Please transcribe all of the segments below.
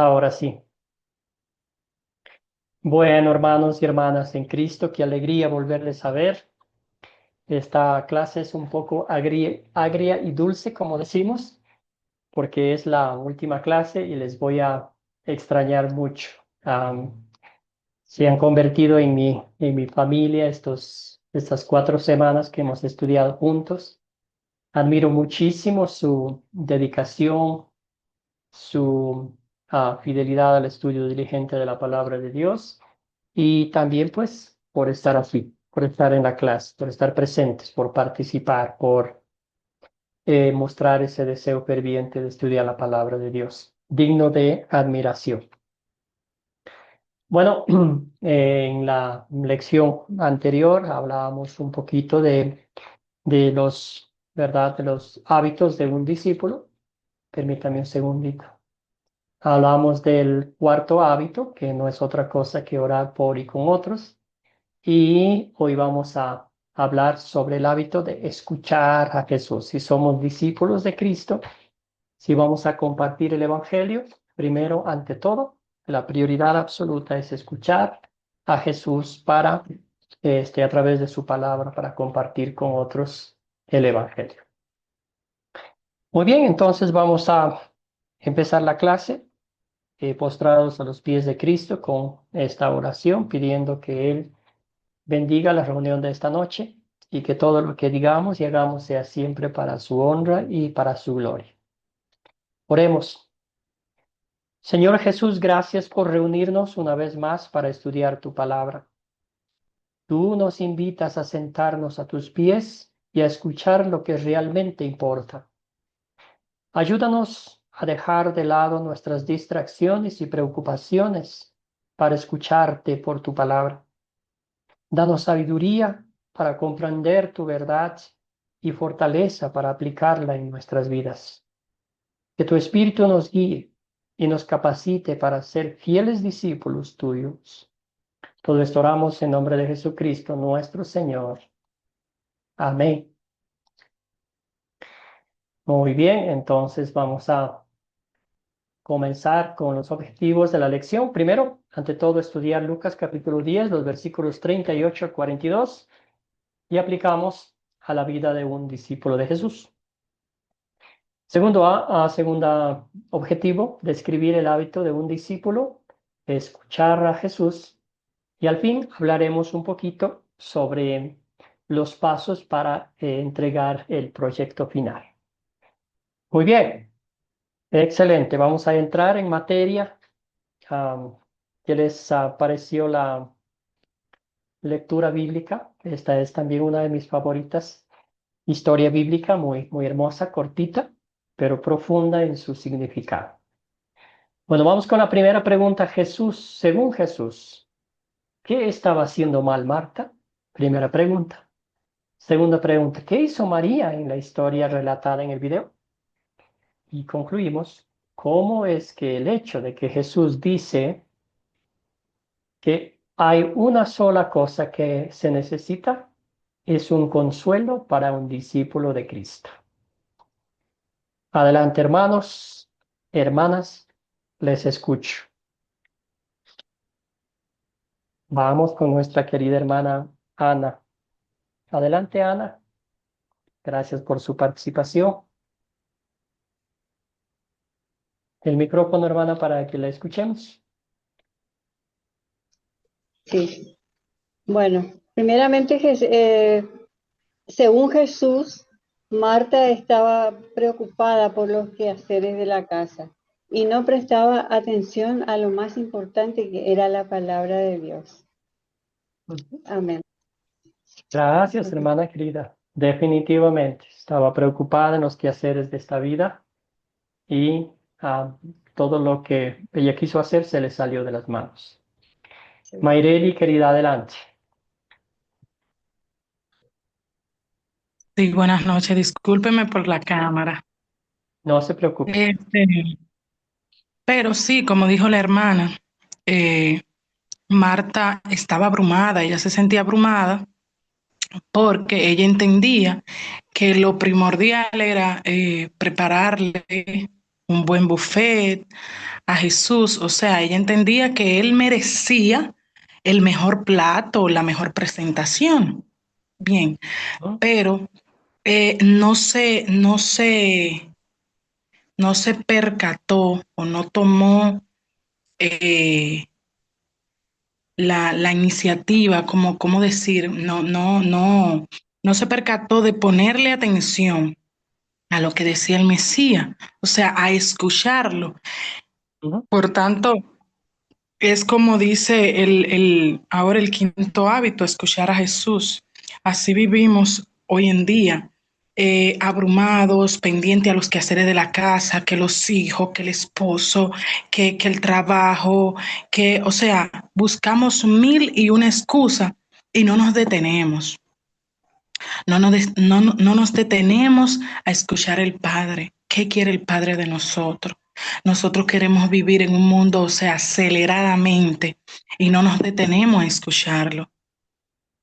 Ahora sí. Bueno, hermanos y hermanas en Cristo, qué alegría volverles a ver. Esta clase es un poco agria y dulce, como decimos, porque es la última clase y les voy a extrañar mucho. Se han convertido en mi familia estas 4 semanas que hemos estudiado juntos. Admiro muchísimo su dedicación, su fidelidad al estudio diligente de la palabra de Dios. Y también pues por estar aquí, por estar en la clase, por estar presentes, por participar, por mostrar ese deseo ferviente de estudiar la palabra de Dios, digno de admiración. Bueno, en la lección anterior hablábamos un poquito de los, ¿verdad? De los hábitos de un discípulo. Permítame un segundito. Hablamos del cuarto hábito, que no es otra cosa que orar por y con otros. Y hoy vamos a hablar sobre el hábito de escuchar a Jesús. Si somos discípulos de Cristo, si vamos a compartir el Evangelio, primero, ante todo, la prioridad absoluta es escuchar a Jesús para, a través de su palabra, para compartir con otros el Evangelio. Muy bien, entonces vamos a empezar la clase, postrados a los pies de Cristo con esta oración, pidiendo que Él bendiga la reunión de esta noche y que todo lo que digamos y hagamos sea siempre para su honra y para su gloria. Oremos. Señor Jesús, gracias por reunirnos una vez más para estudiar tu palabra. Tú nos invitas a sentarnos a tus pies y a escuchar lo que realmente importa. Ayúdanos a dejar de lado nuestras distracciones y preocupaciones para escucharte por tu palabra. Danos sabiduría para comprender tu verdad y fortaleza para aplicarla en nuestras vidas. Que tu Espíritu nos guíe y nos capacite para ser fieles discípulos tuyos. Todo esto oramos en nombre de Jesucristo, nuestro Señor. Amén. Muy bien, entonces vamos a comenzar con los objetivos de la lección. Primero, ante todo, estudiar Lucas capítulo 10, los versículos 38 al 42, y aplicamos a la vida de un discípulo de Jesús. Segunda objetivo, describir el hábito de un discípulo, escuchar a Jesús. Y al fin hablaremos un poquito sobre los pasos para entregar el proyecto final. Muy bien, excelente. Vamos a entrar en materia. ¿Qué les pareció la lectura bíblica? Esta es también una de mis favoritas. Historia bíblica muy, muy hermosa, cortita, pero profunda en su significado. Bueno, vamos con la primera pregunta. Según Jesús, ¿qué estaba haciendo mal Marta? Primera pregunta. Segunda pregunta, ¿qué hizo María en la historia relatada en el video? Y concluimos, ¿cómo es que el hecho de que Jesús dice que hay una sola cosa que se necesita es un consuelo para un discípulo de Cristo? Adelante, hermanos, hermanas, les escucho. Vamos con nuestra querida hermana Ana. Adelante, Ana. Gracias por su participación. El micrófono, hermana, para que la escuchemos. Sí, bueno, primeramente, según Jesús, Marta estaba preocupada por los quehaceres de la casa y no prestaba atención a lo más importante que era la palabra de Dios. Amén. Gracias, hermana querida. Definitivamente estaba preocupada en los quehaceres de esta vida y todo lo que ella quiso hacer se le salió de las manos. Mayreli, querida, adelante. Sí, buenas noches. Discúlpeme por la cámara. No se preocupe. Este, pero sí, como dijo la hermana, eh, Marta estaba abrumada, ella se sentía abrumada porque ella entendía que lo primordial era prepararle un buen buffet a Jesús. O sea, ella entendía que él merecía el mejor plato, la mejor presentación. Bien, ¿no? pero no se percató o no tomó eh, la iniciativa, como, ¿cómo decir? No se percató de ponerle atención a lo que decía el Mesías, o sea, a escucharlo. Ujú. Por tanto, es como dice ahora el quinto hábito, escuchar a Jesús. Así vivimos hoy en día, abrumados, pendientes a los quehaceres de la casa, que los hijos, que el esposo, que el trabajo, o sea, buscamos mil y una excusa y no nos detenemos. No nos detenemos a escuchar el Padre. ¿Qué quiere el Padre de nosotros? Nosotros queremos vivir en un mundo, o sea, aceleradamente y no nos detenemos a escucharlo.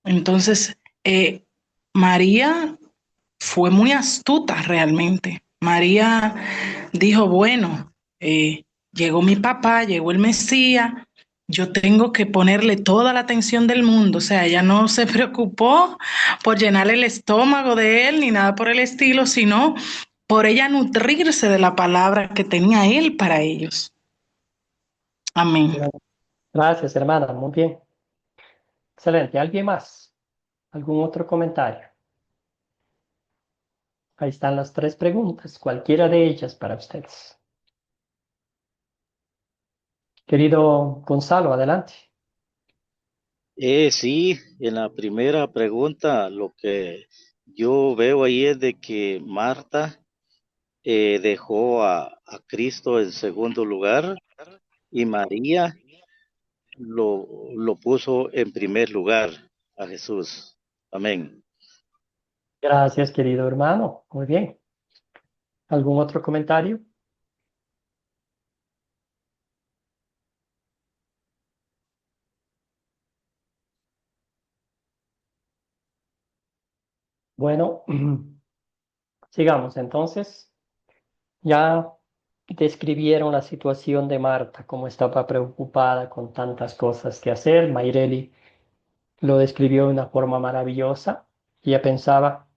Entonces, María fue muy astuta realmente. María dijo, bueno, llegó mi papá, llegó el Mesías, yo tengo que ponerle toda la atención del mundo. O sea, ella no se preocupó por llenarle el estómago de él ni nada por el estilo, sino por ella nutrirse de la palabra que tenía él para ellos. Amén. Gracias, hermana. Muy bien. Excelente. ¿Alguien más? ¿Algún otro comentario? Ahí están las tres preguntas, cualquiera de ellas para ustedes. Querido Gonzalo, adelante. Sí, en la primera pregunta lo que yo veo ahí es de que Marta dejó a Cristo en segundo lugar y María lo puso en primer lugar a Jesús. Amén. Gracias, querido hermano. Muy bien. ¿Algún otro comentario? Bueno, sigamos entonces. Ya describieron la situación de Marta, cómo estaba preocupada con tantas cosas que hacer. Mayreli lo describió de una forma maravillosa. Ella pensaba,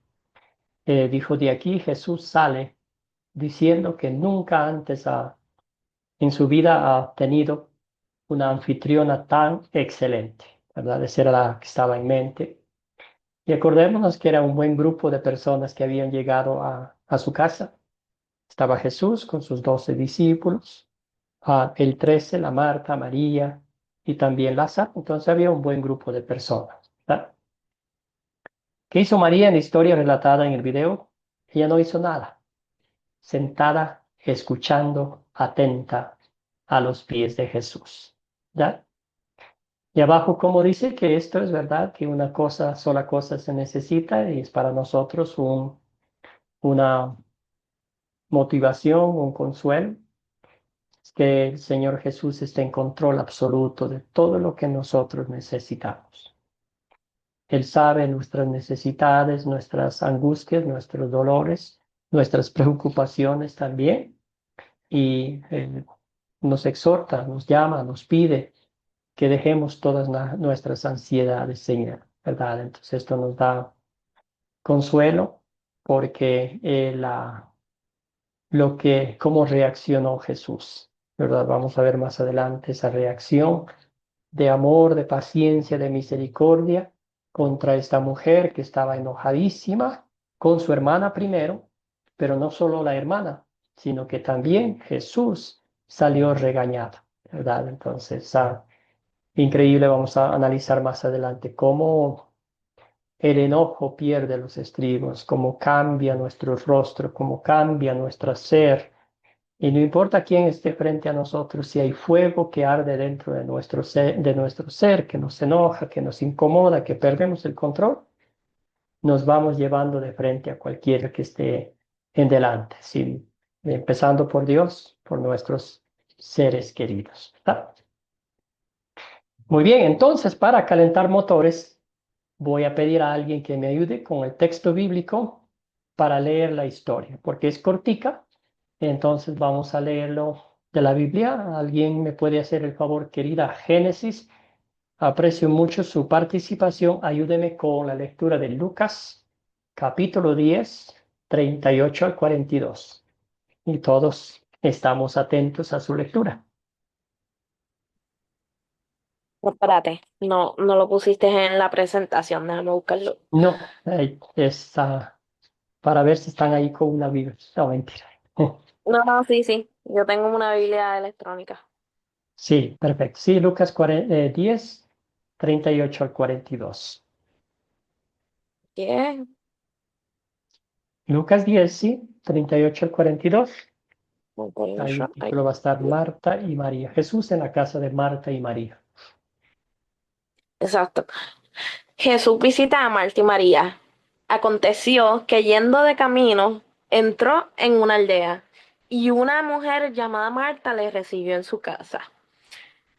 dijo, de aquí Jesús sale diciendo que nunca antes en su vida ha tenido una anfitriona tan excelente, ¿verdad? Esa era la que estaba en mente. Y acordémonos que era un buen grupo de personas que habían llegado a su casa. Estaba Jesús con sus 12 discípulos, el 13, la Marta, María y también Lázaro. Entonces había un buen grupo de personas, ¿verdad? ¿Qué hizo María en la historia relatada en el video? Ella no hizo nada, sentada, escuchando, atenta a los pies de Jesús, ¿ya? Y abajo, como dice que esto es verdad, que una cosa, sola cosa se necesita y es para nosotros una motivación, un consuelo, es que el Señor Jesús esté en control absoluto de todo lo que nosotros necesitamos. Él sabe nuestras necesidades, nuestras angustias, nuestros dolores, nuestras preocupaciones también y nos exhorta, nos llama, nos pide que dejemos todas nuestras ansiedades, Señor, ¿verdad? Entonces esto nos da consuelo porque cómo reaccionó Jesús, ¿verdad? Vamos a ver más adelante esa reacción de amor, de paciencia, de misericordia contra esta mujer que estaba enojadísima con su hermana primero, pero no solo la hermana, sino que también Jesús salió regañado, ¿verdad? Entonces, increíble, vamos a analizar más adelante cómo el enojo pierde los estribos, cómo cambia nuestro rostro, cómo cambia nuestro ser. Y no importa quién esté frente a nosotros, si hay fuego que arde dentro de nuestro ser, que nos enoja, que nos incomoda, que perdemos el control, nos vamos llevando de frente a cualquiera que esté en delante, ¿sí? Empezando por Dios, por nuestros seres queridos. ¿Está? Muy bien, entonces para calentar motores, voy a pedir a alguien que me ayude con el texto bíblico para leer la historia, porque es cortica Entonces vamos a leerlo de la Biblia. ¿Alguien me puede hacer el favor, querida? Génesis. Aprecio mucho su participación. Ayúdeme con la lectura de Lucas, capítulo 10, 38 al 42. Y todos estamos atentos a su lectura. No, espérate, no lo pusiste en la presentación, déjame buscarlo. No, está para ver si están ahí con una Biblia. No, mentira. No, sí, yo tengo una Biblia electrónica. Sí, perfecto. Sí, Lucas 10, 38 al 42. ¿Qué? Lucas 10, sí, 38 al 42. Ahí el Ay, título va a estar Marta y María. Jesús en la casa de Marta y María. exacto. Jesús visita a Marta y María. Aconteció que yendo de camino, entró en una aldea y una mujer llamada Marta le recibió en su casa.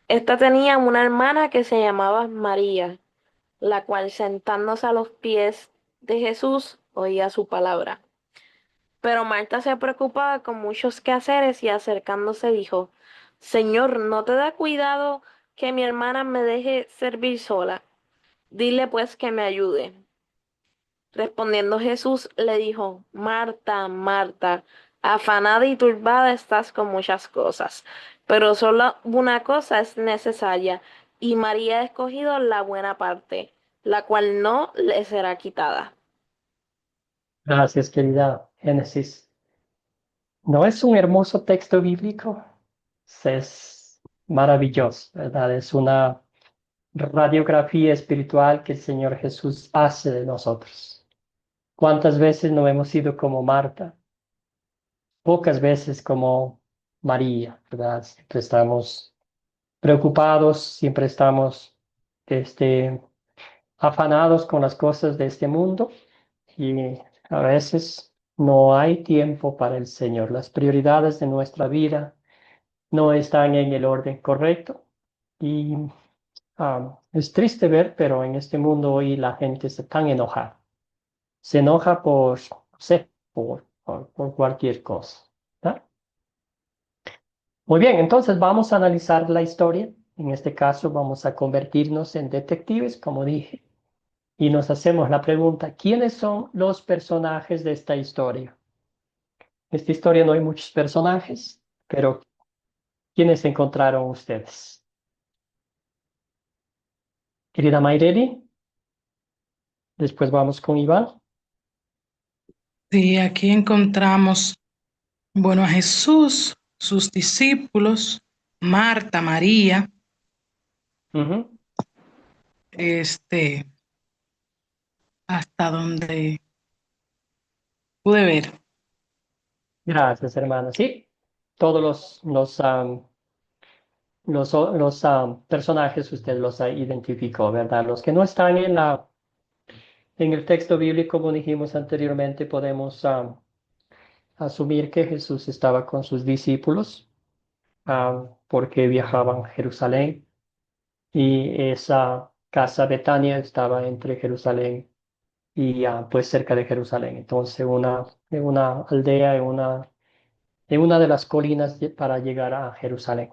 Esta tenía una hermana que se llamaba María, la cual sentándose a los pies de Jesús oía su palabra. Pero Marta se preocupaba con muchos quehaceres y acercándose dijo, Señor, ¿no te da cuidado que mi hermana me deje servir sola? Dile pues que me ayude. Respondiendo Jesús le dijo, Marta, Marta, afanada y turbada estás con muchas cosas, pero solo una cosa es necesaria, y María ha escogido la buena parte, la cual no le será quitada. Gracias, querida Génesis. ¿No es un hermoso texto bíblico? Es maravilloso, ¿verdad? Es una radiografía espiritual que el Señor Jesús hace de nosotros. ¿Cuántas veces no hemos sido como Marta? Pocas veces como María, ¿verdad? Siempre estamos preocupados, siempre estamos este, afanados con las cosas de este mundo y a veces no hay tiempo para el Señor. Las prioridades de nuestra vida no están en el orden correcto y es triste ver, pero en este mundo hoy la gente se tan enojada. Se enoja por, no sé, por cualquier cosa. ¿Verdad? Muy bien, entonces vamos a analizar la historia. En este caso vamos a convertirnos en detectives, como dije, y nos hacemos la pregunta, ¿quiénes son los personajes de esta historia? En esta historia no hay muchos personajes, pero ¿quiénes encontraron ustedes? Querida Mayreli, después vamos con Iván. Sí, aquí encontramos, bueno, a Jesús, sus discípulos, Marta, María, Ujú. este, hasta donde pude ver. Gracias, hermana. Sí, todos los personajes usted los identificó, ¿verdad? Los que no están en el texto bíblico, como dijimos anteriormente, podemos asumir que Jesús estaba con sus discípulos porque viajaban a Jerusalén y esa casa Betania estaba entre Jerusalén y pues cerca de Jerusalén. Entonces, en una aldea, en una de las colinas para llegar a Jerusalén.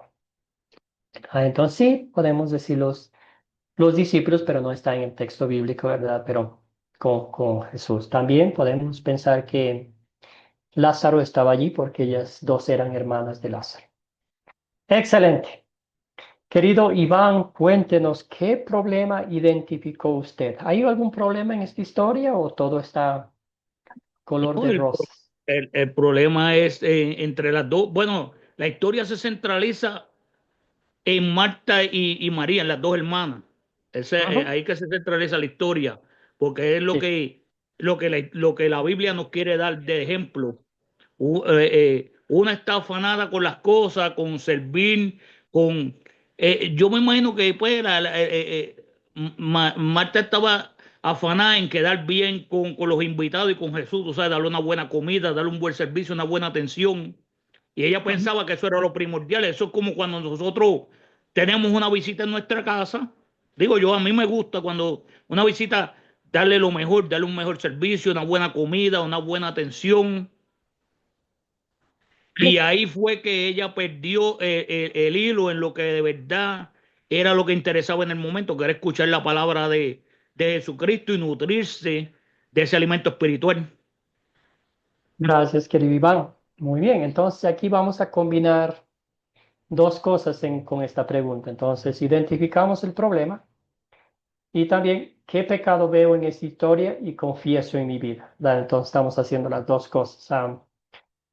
Entonces sí, podemos decir los discípulos, pero no está en el texto bíblico, ¿verdad? Pero con Jesús. También podemos pensar que Lázaro estaba allí porque ellas dos eran hermanas de Lázaro. Excelente. Querido Iván, cuéntenos qué problema identificó usted. ¿Hay algún problema en esta historia o todo está color No, de rosas? el problema es entre las dos. Bueno, la historia se centraliza en Marta y María, en las dos hermanas. Ujú. Ahí que se centraliza la historia, porque es Sí. lo que la Biblia nos quiere dar de ejemplo. Una está afanada con las cosas, con servir, con... yo me imagino que pues, Marta estaba afanada en quedar bien con los invitados y con Jesús, o sea, darle una buena comida, darle un buen servicio, una buena atención. Y ella Ujú. pensaba que eso era lo primordial. Eso es como cuando nosotros tenemos una visita en nuestra casa. Digo yo, a mí me gusta cuando una visita, darle lo mejor, darle un mejor servicio, una buena comida, una buena atención. Y ahí fue que ella perdió el hilo en lo que de verdad era lo que interesaba en el momento, que era escuchar la palabra de Jesucristo y nutrirse de ese alimento espiritual. Gracias, querido Iván. Muy bien, entonces aquí vamos a combinar dos cosas con esta pregunta. Entonces, identificamos el problema y también qué pecado veo en esta historia y confieso en mi vida. ¿Verdad? Entonces, estamos haciendo las dos cosas,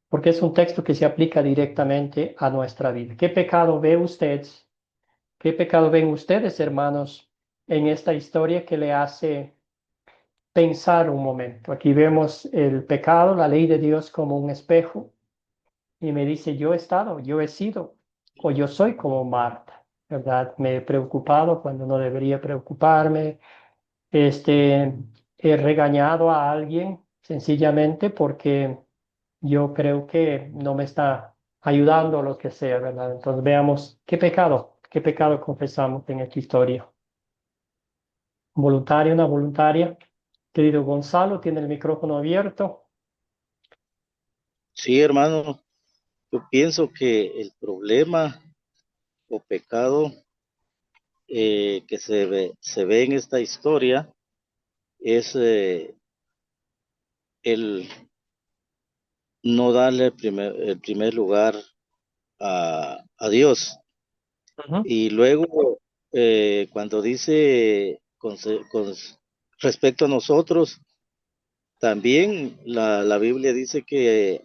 porque es un texto que se aplica directamente a nuestra vida. ¿Qué pecado ve usted? ¿Qué pecado ven ustedes, hermanos, en esta historia que le hace pensar un momento? Aquí vemos el pecado, la ley de Dios como un espejo y me dice, yo he estado, yo he sido, o yo soy como Marta, ¿verdad? Me he preocupado cuando no debería preocuparme, he regañado a alguien sencillamente porque yo creo que no me está ayudando o lo que sea, ¿verdad? Entonces veamos qué pecado confesamos en esta historia. Voluntaria, una voluntaria. Querido Gonzalo, tiene el micrófono abierto. Sí, hermano, yo pienso que el problema o pecado que se ve en esta historia es el no darle el primer lugar a Dios. Ujú, Y luego, cuando dice con respecto a nosotros, también la Biblia dice que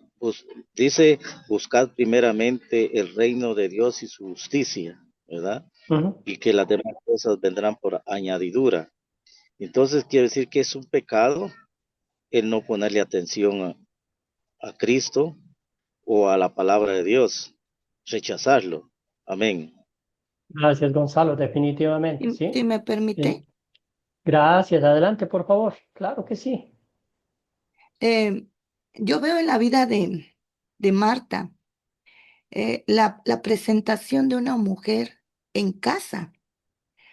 dice buscad primeramente el reino de Dios y su justicia, ¿verdad? ujú. Y que las demás cosas vendrán por añadidura. Entonces quiere decir que es un pecado el no ponerle atención a Cristo o a la palabra de Dios, rechazarlo. Amén. Gracias, Gonzalo, definitivamente, Si sí. me Bien. permite, Gracias, adelante, por favor. Claro que sí. eh, yo veo en la vida de Marta la presentación de una mujer en casa.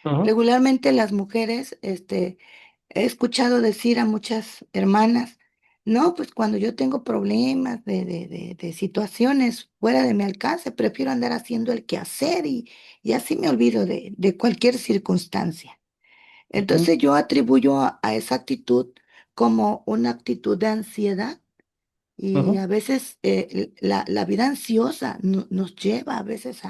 Ujú, Regularmente las mujeres, he escuchado decir a muchas hermanas, no, pues cuando yo tengo problemas de situaciones fuera de mi alcance, prefiero andar haciendo el quehacer y así me olvido de cualquier circunstancia. ujú, Entonces yo atribuyo a esa actitud como una actitud de ansiedad y ujú, a veces la vida ansiosa nos lleva a veces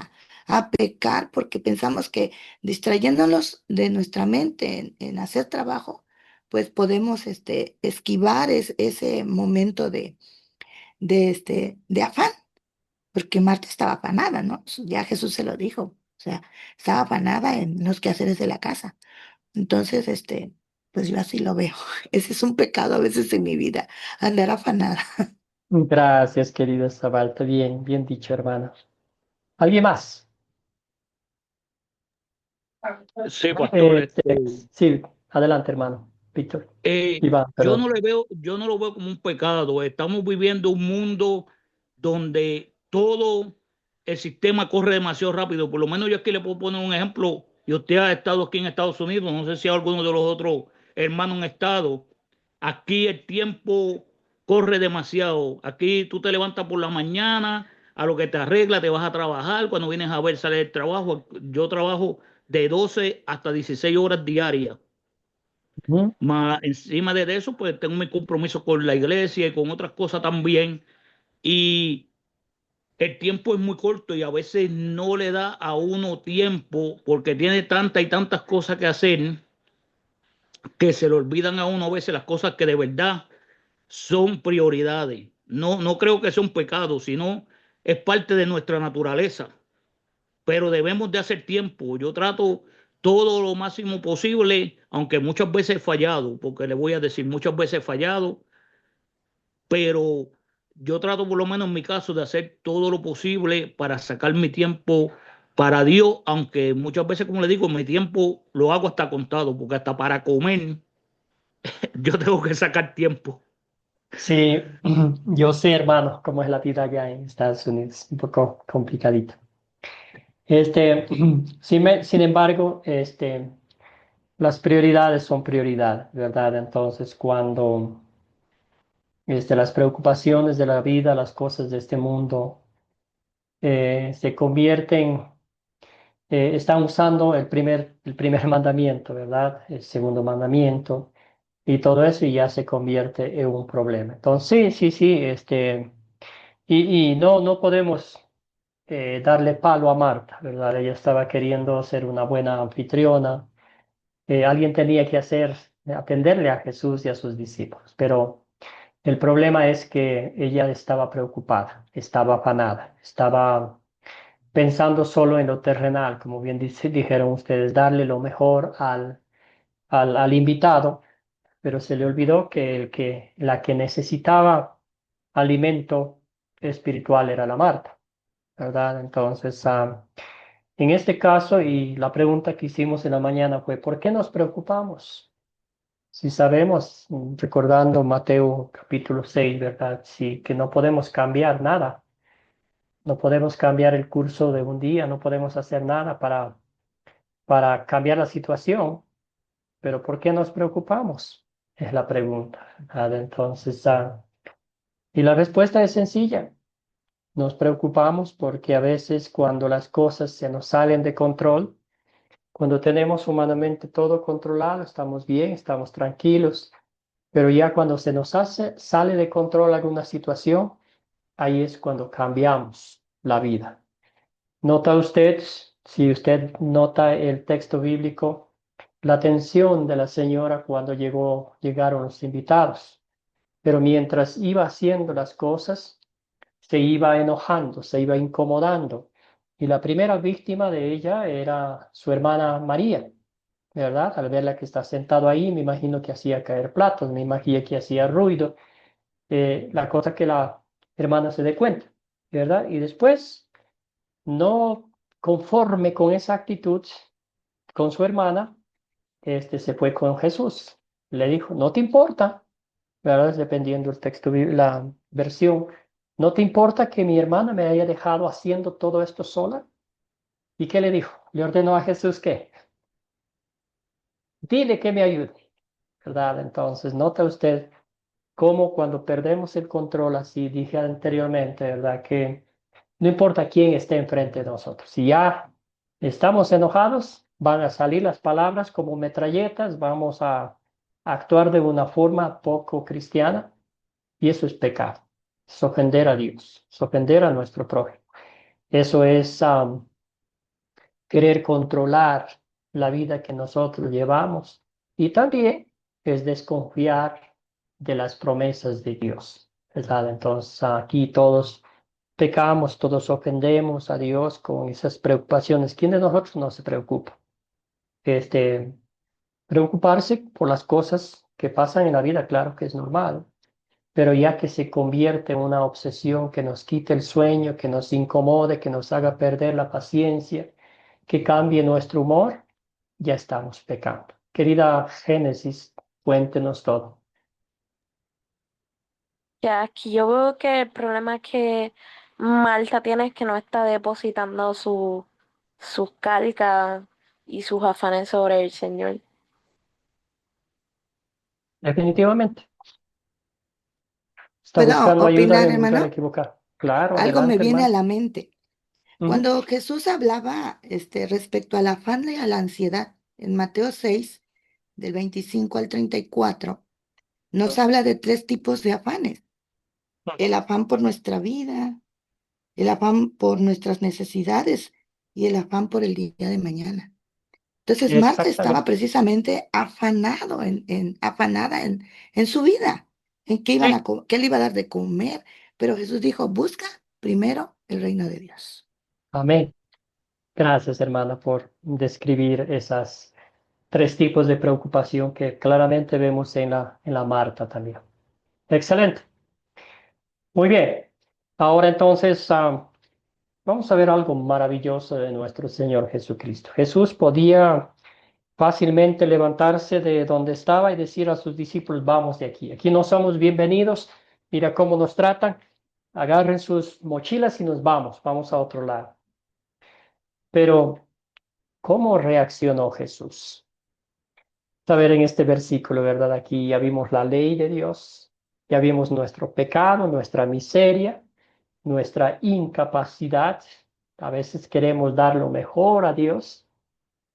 a pecar porque pensamos que distrayéndonos de nuestra mente en hacer trabajo, pues podemos esquivar ese momento de afán, porque Marta estaba afanada, ¿no? Ya Jesús se lo dijo, o sea, estaba afanada en los quehaceres de la casa. Entonces, pues yo así lo veo. Ese es un pecado a veces en mi vida, andar afanada. Gracias, querida Zabalta. Bien, bien dicho, hermano. ¿Alguien más? Sí, pastor, Sí, adelante, hermano. Víctor. Iván, yo perdón. no le veo, yo no lo veo como un pecado. Estamos viviendo un mundo donde todo el sistema corre demasiado rápido. Por lo menos yo aquí le puedo poner un ejemplo. Y usted ha estado aquí en Estados Unidos, no sé si alguno de los otros hermanos han estado. Aquí el tiempo corre demasiado. Aquí tú te levantas por la mañana, a lo que te arregla, te vas a trabajar. Cuando vienes a ver, sale del trabajo. Yo trabajo de 12 hasta 16 horas diarias. Ujú. Más encima de eso, pues tengo mi compromiso con la iglesia y con otras cosas también. Y el tiempo es muy corto y a veces no le da a uno tiempo porque tiene tantas y tantas cosas que hacer que se le olvidan a uno a veces las cosas que de verdad son prioridades. No, no creo que sea un pecado, sino es parte de nuestra naturaleza. Pero debemos de hacer tiempo. Yo trato todo lo máximo posible, aunque muchas veces he fallado, porque le voy a decir, muchas veces he fallado, pero yo trato por lo menos en mi caso de hacer todo lo posible para sacar mi tiempo para Dios, aunque muchas veces, como le digo, mi tiempo lo hago hasta contado, porque hasta para comer yo tengo que sacar tiempo. Sí, yo sé, hermano, cómo es la vida allá en Estados Unidos. Un poco complicadito. Sin embargo, las prioridades son prioridades, ¿verdad? Entonces, cuando las preocupaciones de la vida, las cosas de este mundo se convierten, están usando el primer mandamiento, ¿verdad? El segundo mandamiento y todo eso y ya se convierte en un problema. Entonces, sí, sí, sí, y no podemos darle palo a Marta, ¿verdad? Ella estaba queriendo ser una buena anfitriona. Alguien tenía que atenderle a Jesús y a sus discípulos, pero el problema es que ella estaba preocupada, estaba afanada, estaba pensando solo en lo terrenal, como bien dijeron ustedes, darle lo mejor al invitado, pero se le olvidó que, la que necesitaba alimento espiritual era la Marta, ¿verdad? Entonces, en este caso, y la pregunta que hicimos en la mañana fue, ¿por qué nos preocupamos? Si sabemos, recordando Mateo capítulo 6, ¿verdad? Sí, que no podemos cambiar nada, no podemos cambiar el curso de un día, no podemos hacer nada para cambiar la situación, pero ¿por qué nos preocupamos? Es la pregunta, ¿verdad? Entonces, y la respuesta es sencilla. Nos preocupamos porque a veces cuando las cosas se nos salen de control, cuando tenemos humanamente todo controlado, estamos bien, estamos tranquilos, pero ya cuando se nos sale de control alguna situación, ahí es cuando cambiamos la vida. ¿Nota usted, si usted nota el texto bíblico, la atención de la señora cuando llegaron los invitados? Pero mientras iba haciendo las cosas, se iba enojando, se iba incomodando. Y la primera víctima de ella era su hermana María, ¿verdad? Al verla que está sentado ahí, me imagino que hacía caer platos, me imagino que hacía ruido, la cosa que la hermana se dé cuenta, ¿verdad? Y después, no conforme con esa actitud, con su hermana, se fue con Jesús. Le dijo, no te importa, ¿verdad? Dependiendo del texto, la versión, ¿no te importa que mi hermana me haya dejado haciendo todo esto sola? ¿Y qué le dijo? Le ordenó a Jesús que, dile que me ayude, ¿verdad? Entonces, nota usted cómo cuando perdemos el control, así dije anteriormente, ¿verdad? Que no importa quién esté enfrente de nosotros, si ya estamos enojados, van a salir las palabras como metralletas, vamos a actuar de una forma poco cristiana y eso es pecado, es ofender a Dios, es ofender a nuestro prójimo. Eso es querer controlar la vida que nosotros llevamos y también es desconfiar de las promesas de Dios, ¿verdad? Entonces aquí todos pecamos, todos ofendemos a Dios con esas preocupaciones. ¿Quién de nosotros no se preocupa? Este, Preocuparse por las cosas que pasan en la vida, claro que es normal, pero ya que se convierte en una obsesión que nos quite el sueño, que nos incomode, que nos haga perder la paciencia, que cambie nuestro humor, ya estamos pecando. Querida Génesis, cuéntenos todo. Ya aquí yo veo que el problema que Marta tiene es que no está depositando sus cargas y sus afanes sobre el Señor. Definitivamente, está ¿Puedo buscando ayuda opinar, en un lugar hermano? equivocado. Claro, Algo me adelante, viene a hermano. la mente. Ujú. Cuando Jesús hablaba respecto al afán y a la ansiedad, en Mateo 6, del 25 al 34, nos habla de tres tipos de afanes. El afán por nuestra vida, el afán por nuestras necesidades y el afán por el día de mañana. Entonces Marta estaba Exactamente. precisamente afanada en su vida, en qué iban qué le iba a dar de comer, pero Jesús dijo, busca primero el reino de Dios. Amén. Gracias, hermana, por describir esas tres tipos de preocupación que claramente vemos en la Marta también. Excelente. Muy bien. Ahora entonces vamos a ver algo maravilloso de nuestro Señor Jesucristo. Jesús podía fácilmente levantarse de donde estaba y decir a sus discípulos, vamos de aquí. Aquí no somos bienvenidos. Mira cómo nos tratan. Agarren sus mochilas y nos vamos a otro lado. Pero, ¿cómo reaccionó Jesús? A ver en este versículo, ¿verdad? Aquí ya vimos la ley de Dios, ya vimos nuestro pecado, nuestra miseria, nuestra incapacidad. A veces queremos dar lo mejor a Dios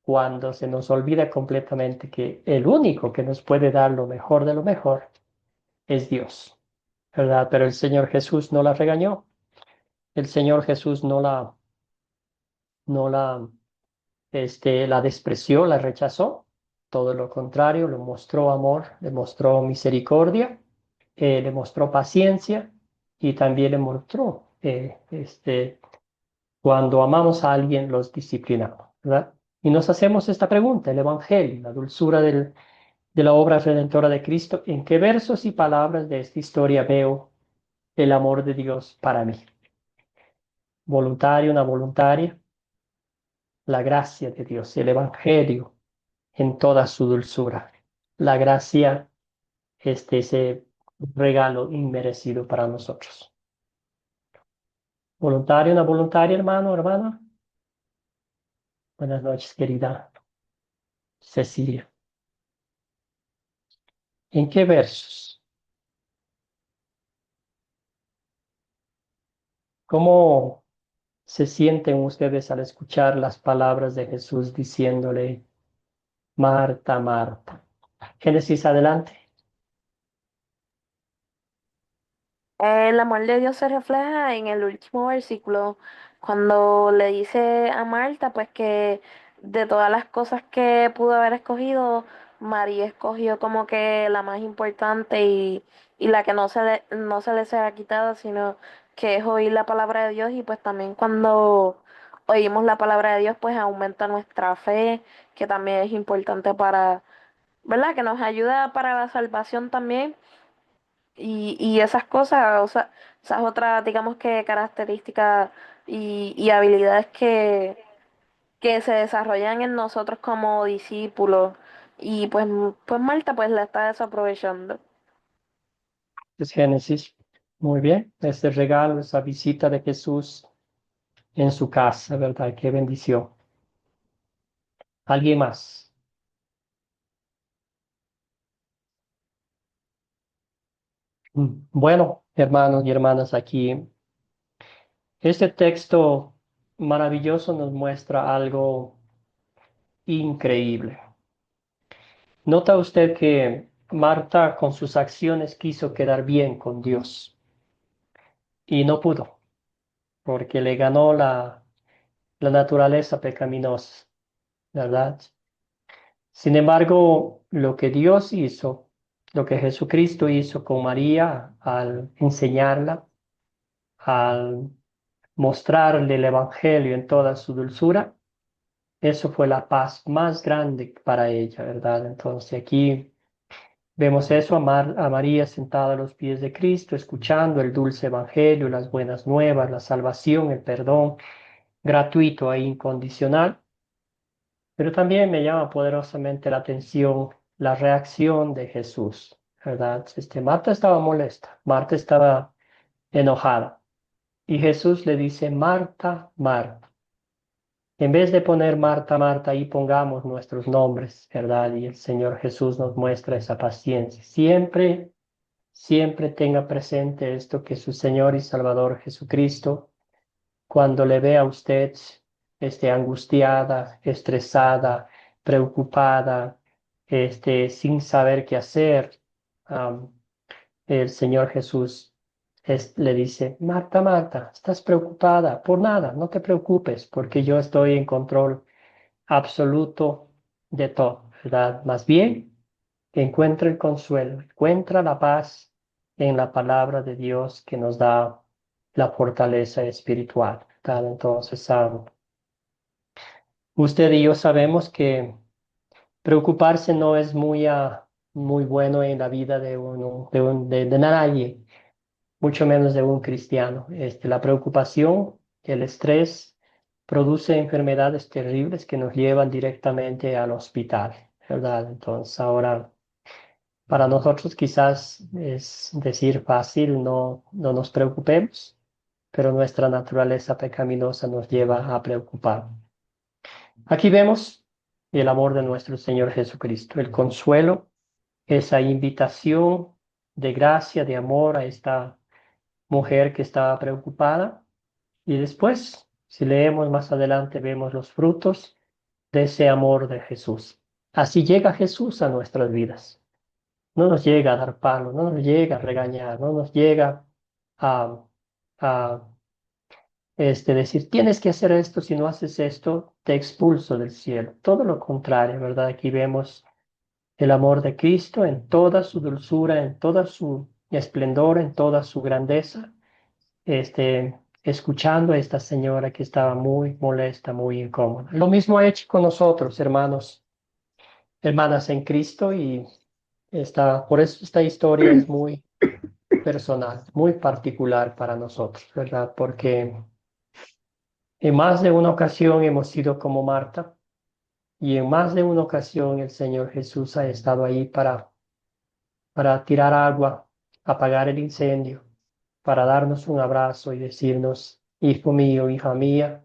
cuando se nos olvida completamente que el único que nos puede dar lo mejor de lo mejor es Dios, ¿verdad? Pero el Señor Jesús no la regañó. El Señor Jesús no la despreció, la rechazó. Todo lo contrario, le mostró amor, le mostró misericordia, le mostró paciencia y también le mostró, cuando amamos a alguien, los disciplinamos, ¿verdad? Y nos hacemos esta pregunta, el Evangelio, la dulzura de la obra redentora de Cristo, ¿en qué versos y palabras de esta historia veo el amor de Dios para mí? Voluntario, una voluntaria, la gracia de Dios, el Evangelio en toda su dulzura. La gracia, ese regalo inmerecido para nosotros. Voluntario, una voluntaria, hermano, hermana. Buenas noches, querida Cecilia. ¿En qué versos? ¿Cómo se sienten ustedes al escuchar las palabras de Jesús diciéndole, Marta, Marta? Génesis, adelante. El amor de Dios se refleja en el último versículo, cuando le dice a Marta, pues que de todas las cosas que pudo haber escogido, María escogió como que la más importante y la que no se le sea quitada, sino que es oír la palabra de Dios y pues también cuando oímos la palabra de Dios, pues aumenta nuestra fe, que también es importante para, ¿verdad? Que nos ayuda para la salvación también y esas cosas, o sea, esas otras, digamos que características y habilidades que se desarrollan en nosotros como discípulos. Y pues Marta pues la está desaprovechando. Es Génesis. Muy bien. Este regalo, esa visita de Jesús en su casa, ¿verdad? Qué bendición. ¿Alguien más? Bueno, hermanos y hermanas, aquí este texto maravilloso nos muestra algo increíble. Nota usted que Marta con sus acciones quiso quedar bien con Dios y no pudo, porque le ganó la naturaleza pecaminosa, ¿verdad? Sin embargo, lo que Dios hizo, lo que Jesucristo hizo con María al enseñarla, al mostrarle el Evangelio en toda su dulzura, eso fue la paz más grande para ella, ¿verdad? Entonces aquí vemos eso, a María sentada a los pies de Cristo, escuchando el dulce Evangelio, las buenas nuevas, la salvación, el perdón gratuito e incondicional. Pero también me llama poderosamente la atención la reacción de Jesús, ¿verdad? Marta estaba molesta, Marta estaba enojada. Y Jesús le dice, Marta, Marta. En vez de poner Marta, Marta, ahí pongamos nuestros nombres, ¿verdad? Y el Señor Jesús nos muestra esa paciencia. Siempre, siempre tenga presente esto que su Señor y Salvador Jesucristo, cuando le ve a usted angustiada, estresada, preocupada, sin saber qué hacer, am, el Señor Jesús le dice, Marta, Marta, estás preocupada por nada, no te preocupes, porque yo estoy en control absoluto de todo, ¿verdad? Más bien, encuentra el consuelo, encuentra la paz en la palabra de Dios que nos da la fortaleza espiritual, ¿verdad? Entonces, usted y yo sabemos que preocuparse no es muy bueno en la vida de uno, de nadie, mucho menos de un cristiano. La preocupación, el estrés, produce enfermedades terribles que nos llevan directamente al hospital, ¿verdad? Entonces, ahora, para nosotros quizás es decir fácil, no nos preocupemos, pero nuestra naturaleza pecaminosa nos lleva a preocupar. Aquí vemos el amor de nuestro Señor Jesucristo, el consuelo, esa invitación de gracia, de amor a esta mujer que estaba preocupada. Y después, si leemos más adelante, vemos los frutos de ese amor de Jesús. Así llega Jesús a nuestras vidas. No nos llega a dar palo, no nos llega a regañar, no nos llega a, a decir, tienes que hacer esto, si no haces esto, te expulso del cielo. Todo lo contrario, ¿verdad? Aquí vemos el amor de Cristo en toda su dulzura, en toda su esplendor, en toda su grandeza, escuchando a esta señora que estaba muy molesta, muy incómoda. Lo mismo ha hecho con nosotros, hermanos, hermanas en Cristo, y por eso esta historia es muy personal, muy particular para nosotros, ¿verdad? Porque en más de una ocasión hemos sido como Marta, y en más de una ocasión el Señor Jesús ha estado ahí para tirar agua, apagar el incendio, para darnos un abrazo y decirnos, hijo mío, hija mía,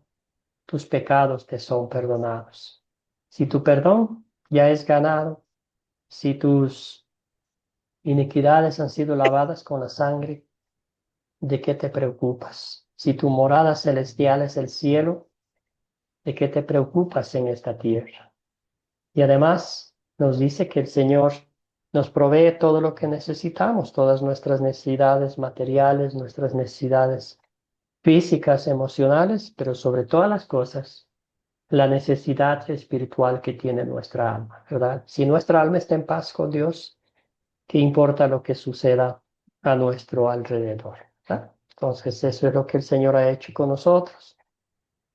tus pecados te son perdonados. Si tu perdón ya es ganado, si tus iniquidades han sido lavadas con la sangre, ¿de qué te preocupas? Si tu morada celestial es el cielo, ¿de qué te preocupas en esta tierra? Y además nos dice que el Señor nos provee todo lo que necesitamos, todas nuestras necesidades materiales, nuestras necesidades físicas, emocionales, pero sobre todas las cosas, la necesidad espiritual que tiene nuestra alma, ¿verdad? Si nuestra alma está en paz con Dios, ¿qué importa lo que suceda a nuestro alrededor? ¿Verdad? Entonces, eso es lo que el Señor ha hecho con nosotros.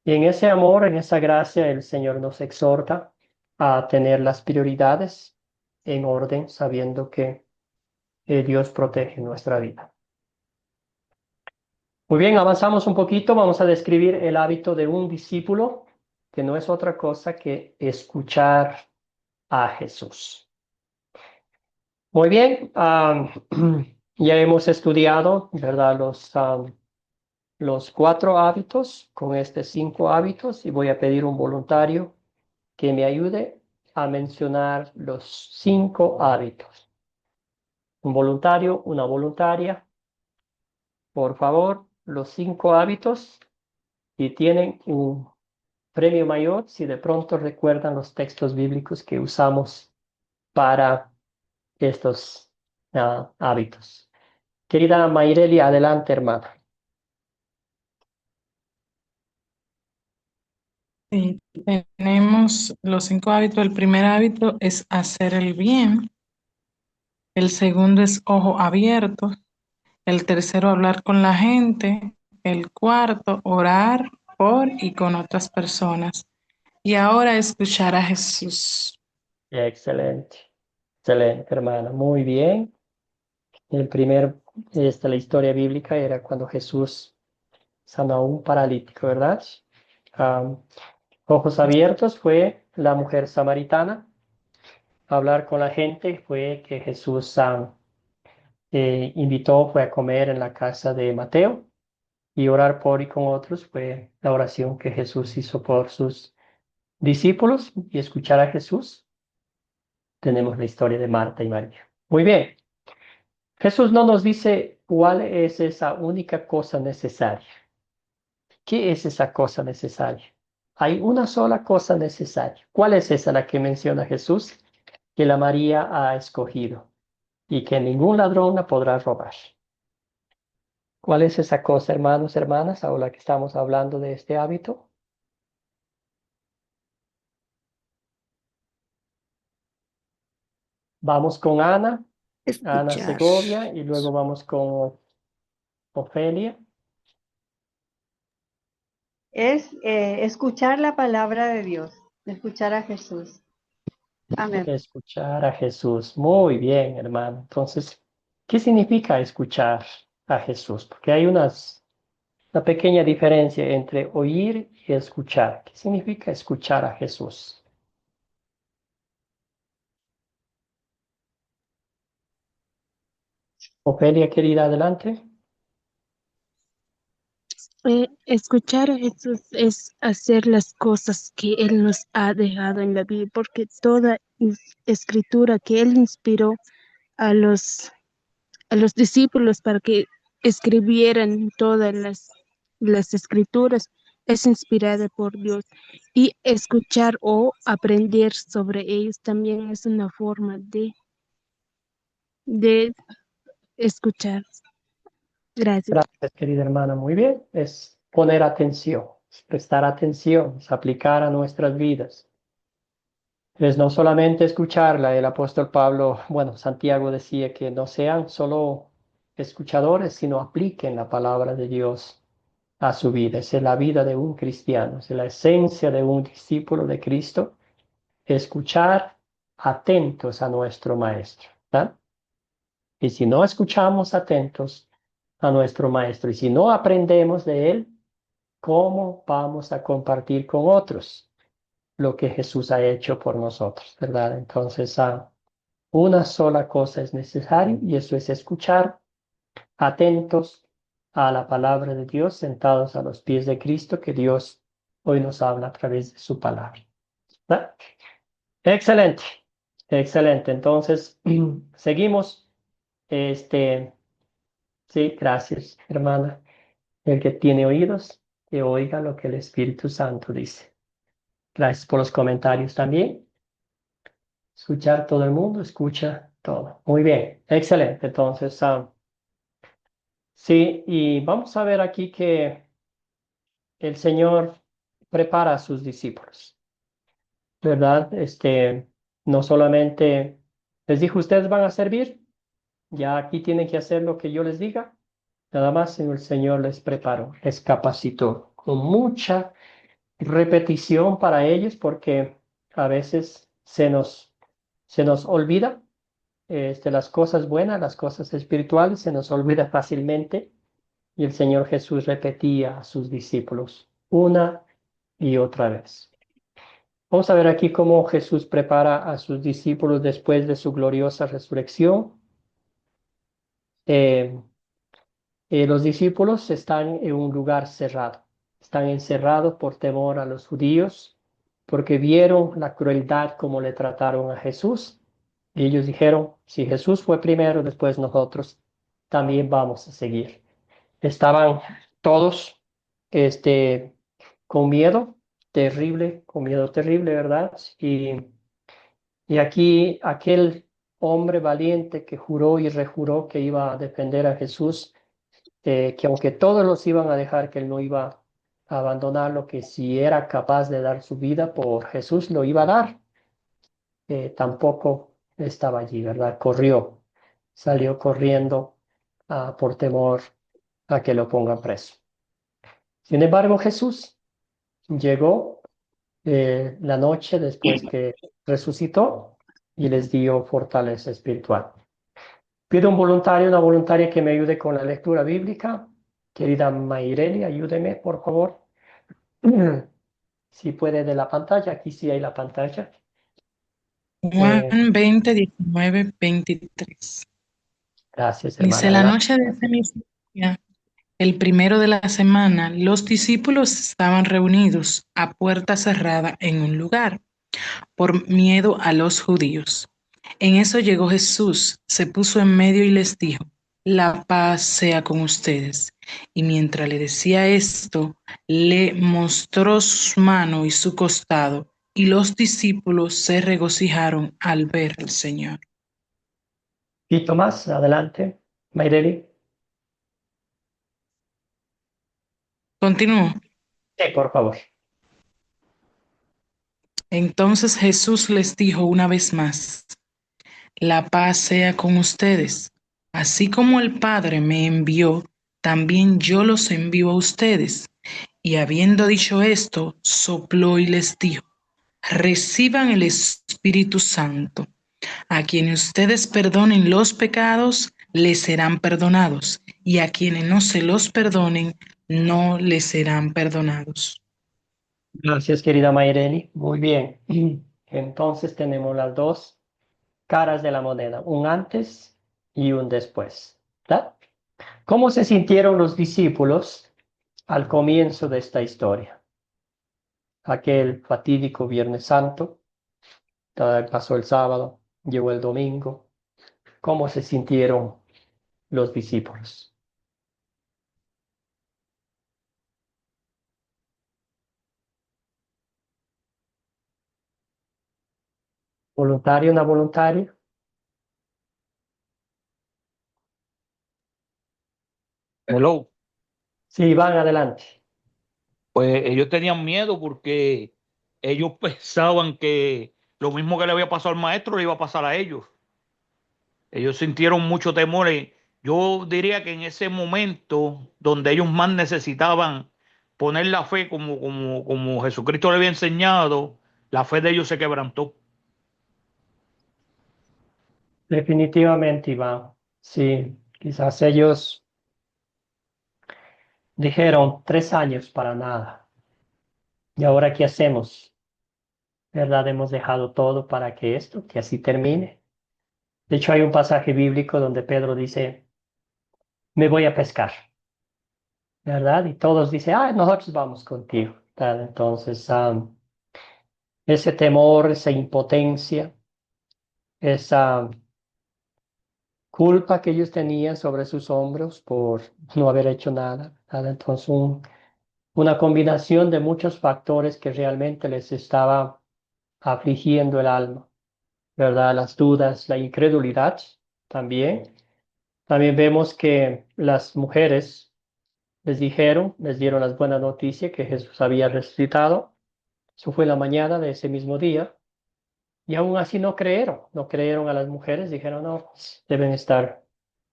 Y en ese amor, en esa gracia, el Señor nos exhorta a tener las prioridades en orden, sabiendo que Dios protege nuestra vida. Muy bien, avanzamos un poquito. Vamos a describir el hábito de un discípulo, que no es otra cosa que escuchar a Jesús. Muy bien, ya hemos estudiado, ¿verdad? Los 4 hábitos con 5 hábitos, y voy a pedir un voluntario que me ayude a mencionar los 5 hábitos. Un voluntario, una voluntaria, por favor, los 5 hábitos, y tienen un premio mayor si de pronto recuerdan los textos bíblicos que usamos para estos hábitos. Querida Mayreli, adelante, hermana. Sí, tenemos los 5 hábitos. El primer hábito es hacer el bien. El segundo es ojo abierto. El tercero, hablar con la gente. El cuarto, orar por y con otras personas. Y ahora escuchar a Jesús. Excelente, excelente, hermana. Muy bien. La historia bíblica era cuando Jesús sanó a un paralítico, ¿verdad? Am, ojos abiertos fue la mujer samaritana. Hablar con la gente fue que Jesús invitó, fue a comer en la casa de Mateo. Y orar por y con otros fue la oración que Jesús hizo por sus discípulos. Y escuchar a Jesús, tenemos la historia de Marta y María. Muy bien. Jesús no nos dice cuál es esa única cosa necesaria. ¿Qué es esa cosa necesaria? Hay una sola cosa necesaria. ¿Cuál es esa la que menciona Jesús? Que la María ha escogido y que ningún ladrón la podrá robar. ¿Cuál es esa cosa, hermanos, hermanas, ahora que estamos hablando de este hábito? Vamos con Ana Escuchar. Segovia, y luego vamos con Ofelia. Es escuchar la palabra de Dios, escuchar a Jesús. Amén. Escuchar a Jesús. Muy bien, hermano. Entonces, ¿qué significa escuchar a Jesús? Porque hay una pequeña diferencia entre oír y escuchar. ¿Qué significa escuchar a Jesús? Ofelia, querida, adelante. Escuchar a Jesús es hacer las cosas que Él nos ha dejado en la Biblia, porque toda escritura que Él inspiró a los discípulos para que escribieran todas las escrituras es inspirada por Dios y escuchar o aprender sobre ellos también es una forma de escuchar. Gracias. Gracias, querida hermana. Muy bien. Es poner atención, es prestar atención, es aplicar a nuestras vidas. Es no solamente escucharla, el apóstol Pablo, bueno, Santiago decía que no sean solo escuchadores, sino apliquen la palabra de Dios a su vida. Esa es la vida de un cristiano, es la esencia de un discípulo de Cristo, escuchar atentos a nuestro Maestro, ¿verdad? Y si no escuchamos atentos a nuestro Maestro y si no aprendemos de Él, ¿cómo vamos a compartir con otros lo que Jesús ha hecho por nosotros, verdad? Entonces, una sola cosa es necesario y eso es escuchar atentos a la palabra de Dios, sentados a los pies de Cristo, que Dios hoy nos habla a través de su palabra. ¿Verdad? Excelente, excelente. Entonces, seguimos. Sí, gracias, hermana. El que tiene oídos, que oiga lo que el Espíritu Santo dice. Gracias por los comentarios también. Escuchar todo el mundo, escucha todo. Muy bien, excelente. Entonces, sí, y vamos a ver aquí que el Señor prepara a sus discípulos, ¿verdad? No solamente les dijo, ustedes van a servir, ya aquí tienen que hacer lo que yo les diga, nada más, sino el Señor les preparó, les capacitó con mucha repetición para ellos, porque a veces se nos olvida las cosas buenas, las cosas espirituales, se nos olvida fácilmente. Y el Señor Jesús repetía a sus discípulos una y otra vez. Vamos a ver aquí cómo Jesús prepara a sus discípulos después de su gloriosa resurrección. Eh, los discípulos están en un lugar cerrado. Están encerrados por temor a los judíos, porque vieron la crueldad como le trataron a Jesús. Y ellos dijeron, si Jesús fue primero, después nosotros también vamos a seguir. Estaban todos con miedo terrible, ¿verdad? Y aquí aquel hombre valiente que juró y rejuró que iba a defender a Jesús, que aunque todos los iban a dejar, que él no iba a abandonarlo, que si era capaz de dar su vida por Jesús, lo iba a dar. Tampoco estaba allí, ¿verdad? Salió corriendo por temor a que lo pongan preso. Sin embargo, Jesús llegó la noche después que resucitó y les dio fortaleza espiritual. Pido un voluntario, una voluntaria que me ayude con la lectura bíblica. Querida Mayreli, ayúdeme, por favor. Si puede de la pantalla, aquí sí hay la pantalla. Juan 20, 19, 23. Gracias, Dice, hermana. la Adelante. noche de ese mismo día, el primero de la semana, los discípulos estaban reunidos a puerta cerrada en un lugar, por miedo a los judíos. En eso llegó Jesús, se puso en medio y les dijo, la paz sea con ustedes. Y mientras le decía esto, le mostró su mano y su costado, y los discípulos se regocijaron al ver al Señor. Y Tomás, adelante. Mayreli. Continúo. Sí, por favor. Entonces Jesús les dijo una vez más, la paz sea con ustedes. Así como el Padre me envió, también yo los envío a ustedes. Y habiendo dicho esto, sopló y les dijo, reciban el Espíritu Santo. A quienes ustedes perdonen los pecados, les serán perdonados, y a quienes no se los perdonen, no les serán perdonados. Gracias, querida Mayreli. Muy bien. Entonces tenemos las dos caras de la moneda, un antes y un después, ¿verdad? ¿Cómo se sintieron los discípulos al comienzo de esta historia? Aquel fatídico Viernes Santo, pasó el sábado, llegó el domingo. ¿Cómo se sintieron los discípulos? ¿Voluntario, una voluntaria? Hello. Sí, van adelante. Pues ellos tenían miedo porque ellos pensaban que lo mismo que le había pasado al maestro le iba a pasar a ellos. Ellos sintieron mucho temor. Yo diría que en ese momento donde ellos más necesitaban poner la fe como Jesucristo le había enseñado, la fe de ellos se quebrantó. Definitivamente, Iván. Sí, quizás ellos dijeron 3 años para nada. ¿Y ahora qué hacemos? ¿Verdad? Hemos dejado todo para que esto, que así termine. De hecho, hay un pasaje bíblico donde Pedro dice, me voy a pescar, ¿verdad? Y todos dicen, nosotros vamos contigo, ¿verdad? Entonces, ese temor, esa impotencia, esa culpa que ellos tenían sobre sus hombros por no haber hecho nada, ¿verdad? Entonces, una combinación de muchos factores que realmente les estaba afligiendo el alma, ¿verdad? Las dudas, la incredulidad también. También vemos que las mujeres les dieron las buenas noticias que Jesús había resucitado. Eso fue la mañana de ese mismo día. Y aún así no creyeron a las mujeres, dijeron, no, pues, deben estar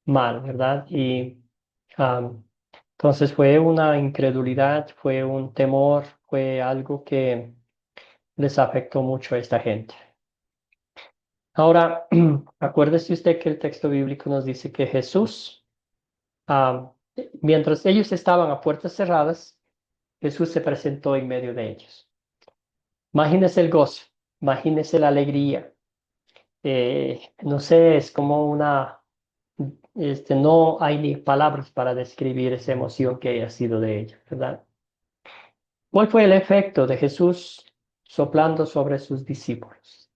mal, ¿verdad? Y am, entonces fue una incredulidad, fue un temor, fue algo que les afectó mucho a esta gente. Ahora, acuérdese usted que el texto bíblico nos dice que Jesús, am, mientras ellos estaban a puertas cerradas, Jesús se presentó en medio de ellos. Imagínese el gozo, imagínese la alegría. No sé, es como no hay ni palabras para describir esa emoción que haya sido de ellos, ¿verdad? ¿Cuál fue el efecto de Jesús soplando sobre sus discípulos?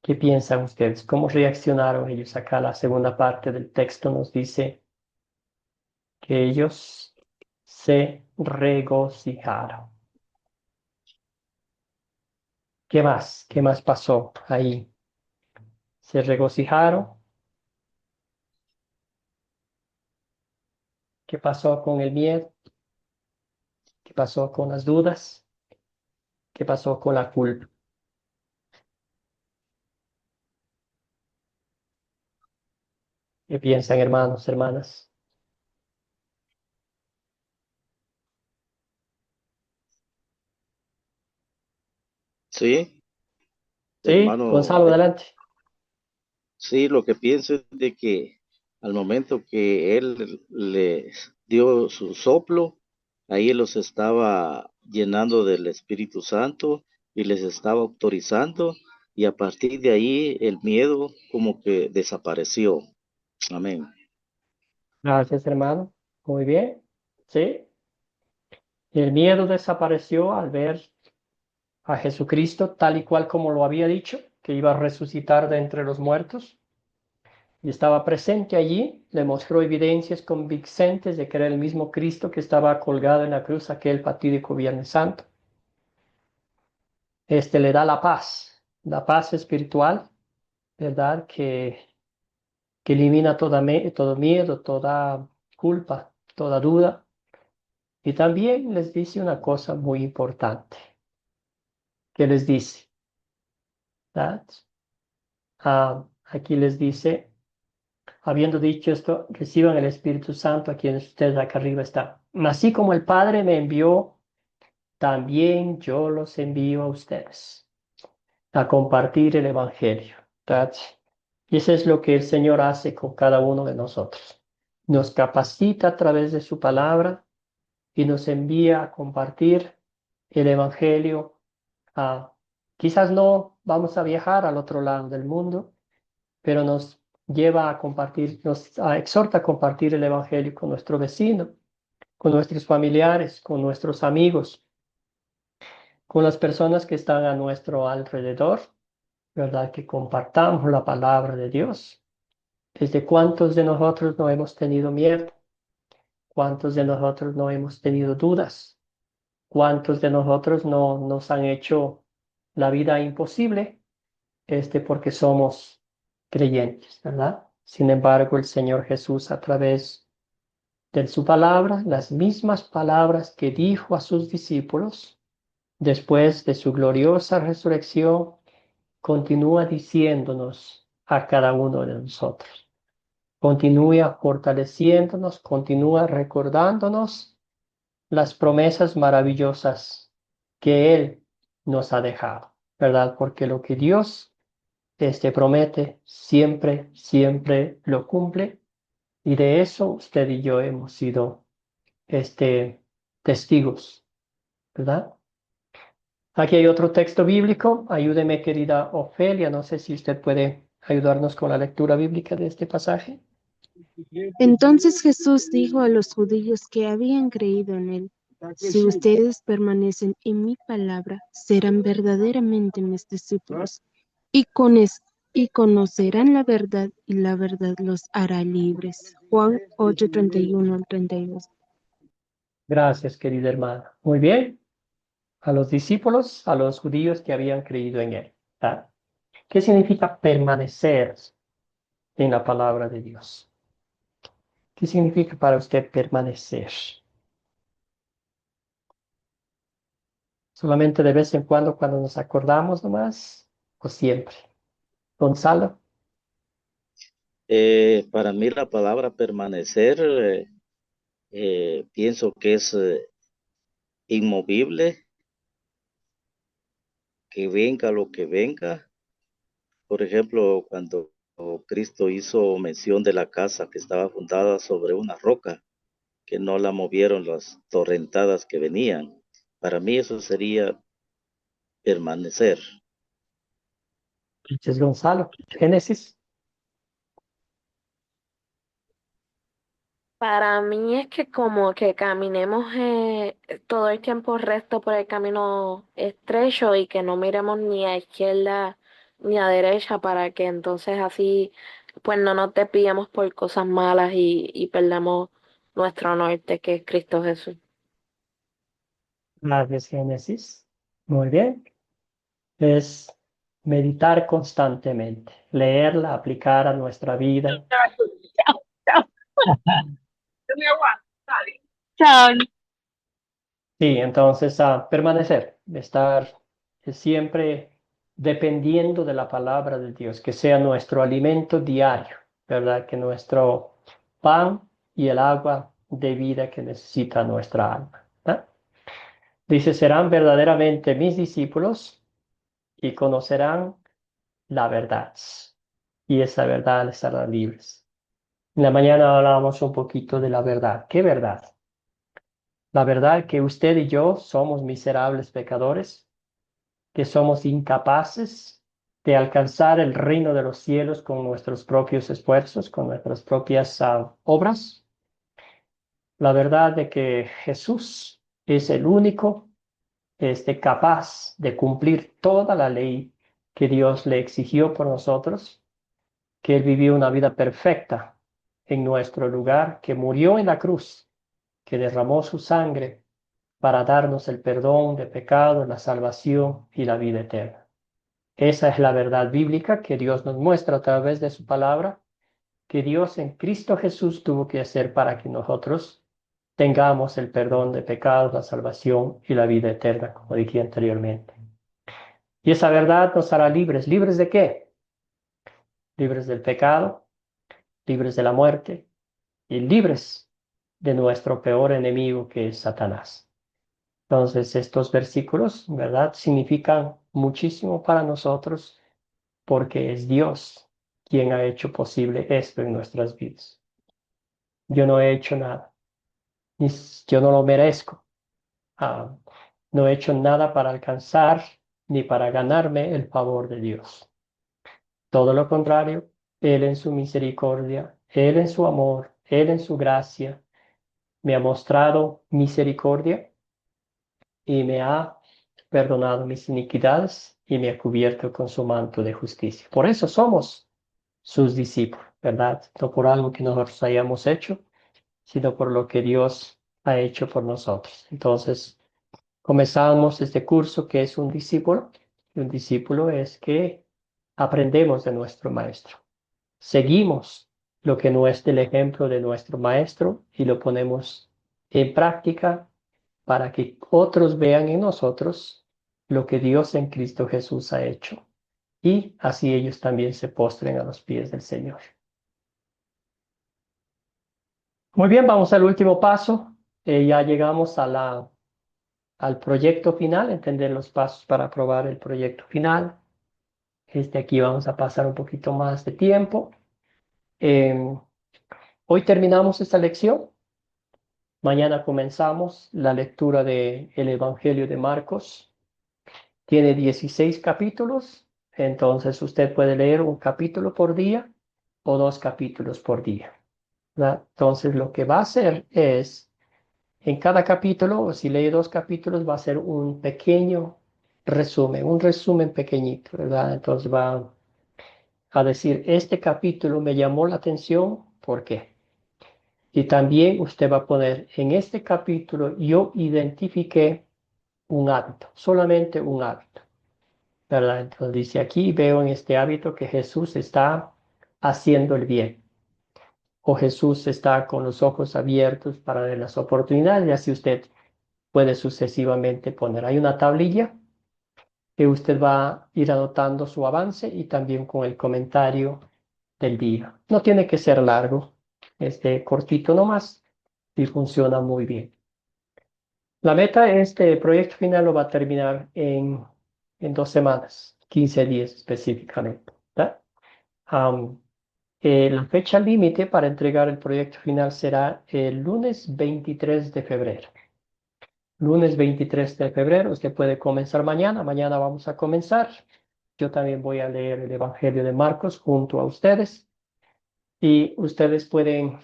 ¿Qué piensan ustedes? ¿Cómo reaccionaron ellos? Acá la segunda parte del texto nos dice que ellos se regocijaron. ¿Qué más? ¿Qué más pasó ahí? Se regocijaron. ¿Qué pasó con el miedo? ¿Qué pasó con las dudas? ¿Qué pasó con la culpa? ¿Qué piensan, hermanos, hermanas? Sí, Sí, hermano, Gonzalo, adelante. sí, lo que pienso es de que al momento que él les dio su soplo, ahí los estaba llenando del Espíritu Santo y les estaba autorizando y a partir de ahí el miedo como que desapareció. Amén. Gracias, hermano. Muy bien. Sí. El miedo desapareció al ver a Jesucristo tal y cual como lo había dicho, que iba a resucitar de entre los muertos. Y estaba presente allí, le mostró evidencias convincentes de que era el mismo Cristo que estaba colgado en la cruz aquel fatídico Viernes Santo. Le da la paz espiritual, ¿verdad? Que elimina todo miedo, toda culpa, toda duda. Y también les dice una cosa muy importante. ¿Qué les dice? ¿Verdad? Aquí les dice, habiendo dicho esto, reciban el Espíritu Santo a quienes ustedes acá arriba están. Así como el Padre me envió, también yo los envío a ustedes a compartir el Evangelio. ¿Verdad? Y eso es lo que el Señor hace con cada uno de nosotros. Nos capacita a través de su palabra y nos envía a compartir el Evangelio. Quizás no vamos a viajar al otro lado del mundo, pero nos lleva a compartir, nos exhorta a compartir el Evangelio con nuestro vecino, con nuestros familiares, con nuestros amigos, con las personas que están a nuestro alrededor, ¿verdad? Que compartamos la palabra de Dios. ¿Desde cuántos de nosotros no hemos tenido miedo? ¿Cuántos de nosotros no hemos tenido dudas? ¿Cuántos de nosotros no nos han hecho la vida imposible? porque somos creyentes, ¿verdad? Sin embargo, el Señor Jesús, a través de su palabra, las mismas palabras que dijo a sus discípulos después de su gloriosa resurrección, continúa diciéndonos a cada uno de nosotros. Continúa fortaleciéndonos, continúa recordándonos las promesas maravillosas que Él nos ha dejado, ¿verdad? Porque lo que Dios promete, siempre, siempre lo cumple. Y de eso usted y yo hemos sido testigos, ¿verdad? Aquí hay otro texto bíblico. Ayúdeme, querida Ofelia. No sé si usted puede ayudarnos con la lectura bíblica de este pasaje. Entonces Jesús dijo a los judíos que habían creído en él: si ustedes permanecen en mi palabra, serán verdaderamente mis discípulos, y, y conocerán la verdad, y la verdad los hará libres. Juan 8:31 al 32. Gracias, querida hermana. Muy bien. A los discípulos, a los judíos que habían creído en él, ¿verdad? ¿Qué significa permanecer en la palabra de Dios? ¿Qué significa para usted permanecer? ¿Solamente de vez en cuando nos acordamos nomás? ¿O siempre? Gonzalo. Para mí la palabra permanecer, pienso que es inmovible, que venga lo que venga. Por ejemplo, cuando Cristo hizo mención de la casa que estaba fundada sobre una roca, que no la movieron las torrentadas que venían. Para mí eso sería permanecer. Gracias, Gonzalo. Génesis. Para mí es que como que caminemos todo el tiempo recto por el camino estrecho y que no miremos ni a izquierda ni a derecha para que entonces así pues no nos desviemos por cosas malas y perdamos nuestro norte que es Cristo Jesús. Gracias, Génesis. Muy bien. Es meditar constantemente, leerla, aplicar a nuestra vida. Sí, entonces permanecer, estar siempre dependiendo de la palabra de Dios, que sea nuestro alimento diario, ¿verdad? Que nuestro pan y el agua de vida que necesita nuestra alma, ¿verdad? Dice, serán verdaderamente mis discípulos y conocerán la verdad, y esa verdad les hará libres. En la mañana hablábamos un poquito de la verdad. ¿Qué verdad? La verdad que usted y yo somos miserables pecadores, que somos incapaces de alcanzar el reino de los cielos con nuestros propios esfuerzos, con nuestras propias obras. La verdad de que Jesús es el único capaz de cumplir toda la ley que Dios le exigió por nosotros, que Él vivió una vida perfecta en nuestro lugar, que murió en la cruz, que derramó su sangre para darnos el perdón de pecados, la salvación y la vida eterna. Esa es la verdad bíblica que Dios nos muestra a través de su palabra, que Dios en Cristo Jesús tuvo que hacer para que nosotros tengamos el perdón de pecados, la salvación y la vida eterna, como dije anteriormente. Y esa verdad nos hará libres. ¿Libres de qué? Libres del pecado, libres de la muerte y libres de nuestro peor enemigo, que es Satanás. Entonces, estos versículos, ¿verdad?, significan muchísimo para nosotros porque es Dios quien ha hecho posible esto en nuestras vidas. Yo no he hecho nada, yo no lo merezco. No he hecho nada para alcanzar ni para ganarme el favor de Dios. Todo lo contrario, Él en su misericordia, Él en su amor, Él en su gracia, me ha mostrado misericordia y me ha perdonado mis iniquidades y me ha cubierto con su manto de justicia. Por eso somos sus discípulos, ¿verdad? No por algo que nosotros hayamos hecho, sino por lo que Dios ha hecho por nosotros. Entonces, comenzamos este curso que es un discípulo. Y un discípulo es que aprendemos de nuestro maestro. Seguimos lo que no es del ejemplo de nuestro maestro y lo ponemos en práctica para que otros vean en nosotros lo que Dios en Cristo Jesús ha hecho. Y así ellos también se postren a los pies del Señor. Muy bien, vamos al último paso. Ya llegamos al proyecto final, entender los pasos para aprobar el proyecto final. Aquí vamos a pasar un poquito más de tiempo. Hoy terminamos esta lección. Mañana comenzamos la lectura del Evangelio de Marcos. Tiene 16 capítulos, entonces usted puede leer un capítulo por día o 2 capítulos por día, ¿verdad? Entonces lo que va a hacer es, en cada capítulo, o si lee 2 capítulos, va a ser un pequeño resumen, un resumen pequeñito, ¿verdad? Entonces va a decir, este capítulo me llamó la atención, ¿por qué? Y también usted va a poner, en este capítulo yo identifiqué un hábito, solamente un hábito, ¿verdad? Entonces dice aquí, veo en este hábito que Jesús está haciendo el bien, o Jesús está con los ojos abiertos para ver las oportunidades, y así usted puede sucesivamente poner. Hay una tablilla que usted va a ir anotando su avance y también con el comentario del día. No tiene que ser largo, cortito nomás y funciona muy bien. La meta de este proyecto final lo va a terminar en 2 semanas, 15 días específicamente, ¿verdad? La fecha límite para entregar el proyecto final será el lunes 23 de febrero. Lunes 23 de febrero, usted puede comenzar mañana. Mañana vamos a comenzar. Yo también voy a leer el Evangelio de Marcos junto a ustedes. Y ustedes pueden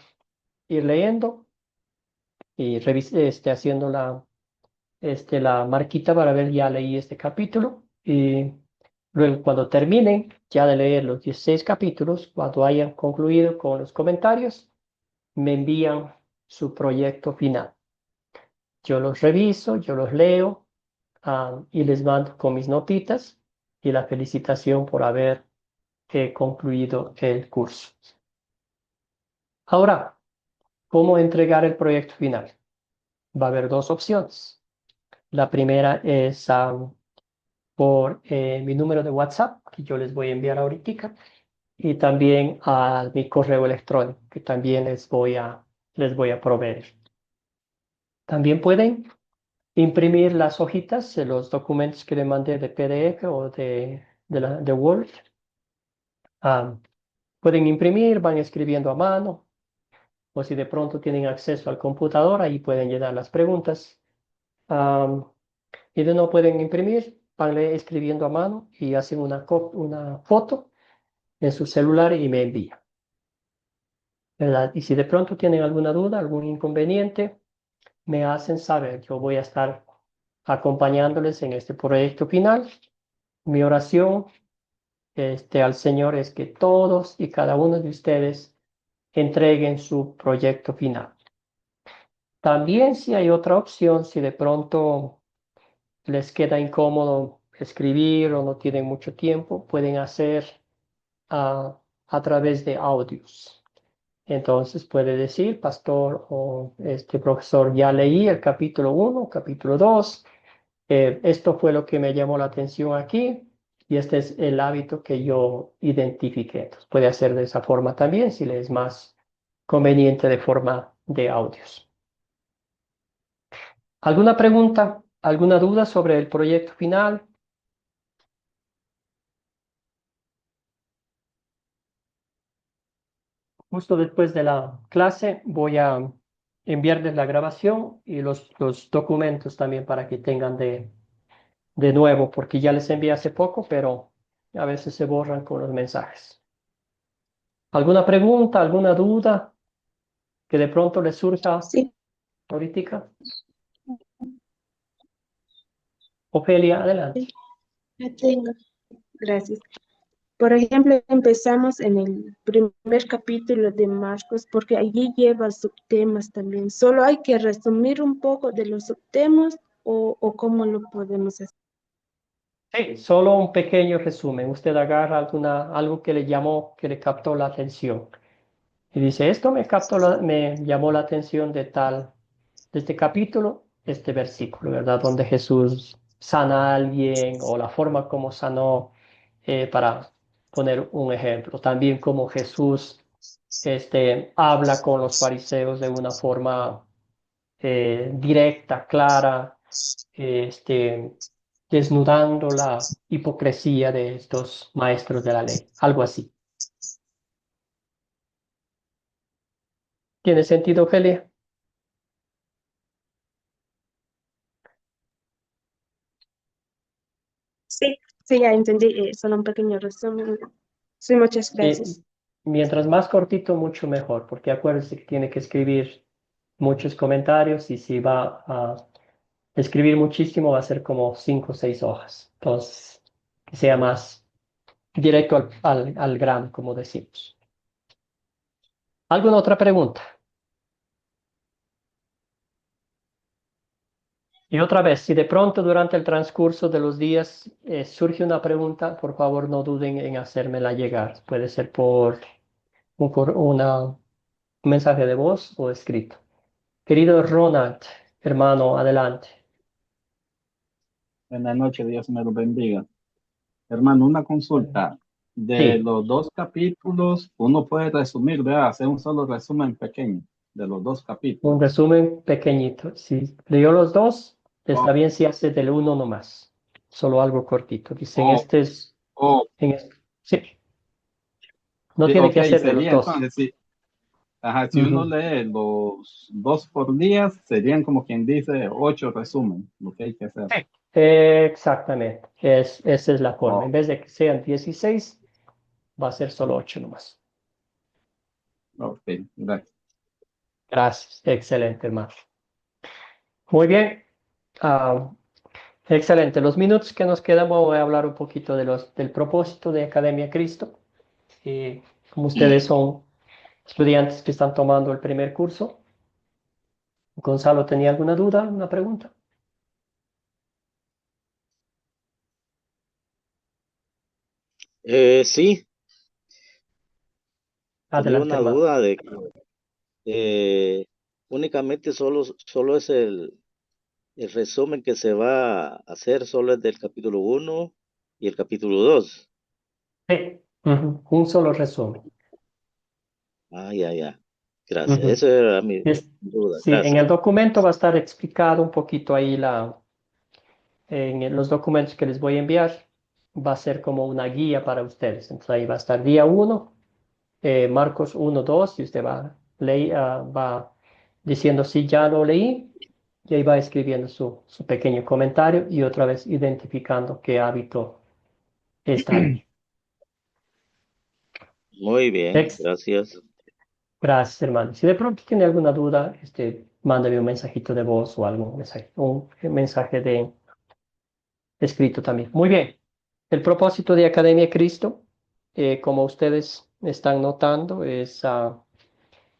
ir leyendo y haciendo la marquita para ver, ya leí este capítulo. Y luego cuando terminen ya de leer los 16 capítulos, cuando hayan concluido con los comentarios, me envían su proyecto final. Yo los reviso, yo los leo y les mando con mis notitas y la felicitación por haber concluido el curso. Ahora, ¿cómo entregar el proyecto final? Va a haber 2 opciones. La primera es por mi número de WhatsApp, que yo les voy a enviar ahorita, y también a mi correo electrónico, que también les voy a proveer. También pueden imprimir las hojitas de los documentos que le mandé de PDF o de Word. Pueden imprimir, van escribiendo a mano, o si de pronto tienen acceso al computador, ahí pueden llenar las preguntas. Y de no pueden imprimir, van escribiendo a mano y hacen una foto en su celular y me envían, ¿verdad? Y si de pronto tienen alguna duda, algún inconveniente, me hacen saber. Yo voy a estar acompañándoles en este proyecto final. Mi oración al Señor es que todos y cada uno de ustedes entreguen su proyecto final. También, si hay otra opción, si de pronto les queda incómodo escribir o no tienen mucho tiempo, pueden hacer a través de audios. Entonces puede decir, pastor o profesor, ya leí el capítulo 1, capítulo 2, esto fue lo que me llamó la atención aquí y este es el hábito que yo identifiqué. Entonces puede hacer de esa forma también, si le es más conveniente de forma de audios. ¿Alguna pregunta, alguna duda sobre el proyecto final? Justo después de la clase voy a enviarles la grabación y los documentos también para que tengan de nuevo, porque ya les envié hace poco, pero a veces se borran con los mensajes. ¿Alguna pregunta, alguna duda que de pronto les surja Sí, ahorita? Ofelia, adelante. ya tengo. Gracias. Por ejemplo, empezamos en el primer capítulo de Marcos porque allí lleva subtemas también. Solo hay que resumir un poco de los subtemas o cómo lo podemos hacer. Sí, solo un pequeño resumen. Usted agarra algo que le llamó, que le captó la atención. Y dice, esto me llamó la atención de este capítulo, este versículo, ¿verdad? Donde Jesús sana a alguien o la forma como sanó, para poner un ejemplo. También como Jesús habla con los fariseos de una forma directa, clara, este, desnudando la hipocresía de estos maestros de la ley. Algo así. ¿Tiene sentido, Ophelia? Sí, sí, ya entendí. Solo un pequeño resumen. Sí, muchas Sí, gracias. mientras más cortito, mucho mejor, porque acuérdese que tiene que escribir muchos comentarios y si va a escribir muchísimo va a ser como 5 o 6 hojas. Entonces, que sea más directo al grano, como decimos. ¿Alguna otra pregunta? Y otra vez, si de pronto durante el transcurso de los días surge una pregunta, por favor no duden en hacérmela llegar. Puede ser por un mensaje de voz o escrito. Querido Ronald, hermano, adelante. Buenas noches, Dios me lo bendiga. Hermano, una consulta. De Sí, los dos capítulos, uno puede resumir, ¿verdad? Hacer un solo resumen pequeño de los dos un capítulos. resumen pequeñito. Si leyó los dos, está O, bien si hace del uno nomás. Solo algo cortito. Dicen, o, este es... o, Sí, no sí, tiene que ok, hacer de los sería dos. entonces, sí. Ajá, si uno Ujú. lee los dos por día, serían como quien dice 8 resumen, lo que hay que hacer. Sí. Exactamente, esa es la forma. En Oh, vez de que sean 16, va a ser solo 8 nomás. ok, gracias. Gracias, excelente, hermano. Muy bien, ah, excelente. Los minutos que nos quedan, voy a hablar un poquito del propósito de Academia Cristo. Como ustedes son estudiantes que están tomando el primer curso, Gonzalo, ¿tenía alguna duda, una pregunta? Sí, tenía Adelante, una hermano. duda de que únicamente solo es el resumen que se va a hacer, solo es del capítulo 1 y el capítulo 2. Sí, ujú, un solo resumen. Ah, ya, ya. Gracias. Ujú. Esa era mi Es- duda. sí, en Gracias. el documento va a estar explicado un poquito ahí los documentos que les voy a enviar. Va a ser como una guía para ustedes. Entonces ahí va a estar día 1, Marcos 1, 2, y usted va diciendo si ya lo leí, y ahí va escribiendo su pequeño comentario y otra vez identificando qué hábito está ahí. Muy bien, Ex- gracias. Gracias, hermano. Si de pronto tiene alguna duda, mándame un mensajito de voz o algo, un mensaje de escrito también. Muy bien. El propósito de Academia Cristo, como ustedes están notando, es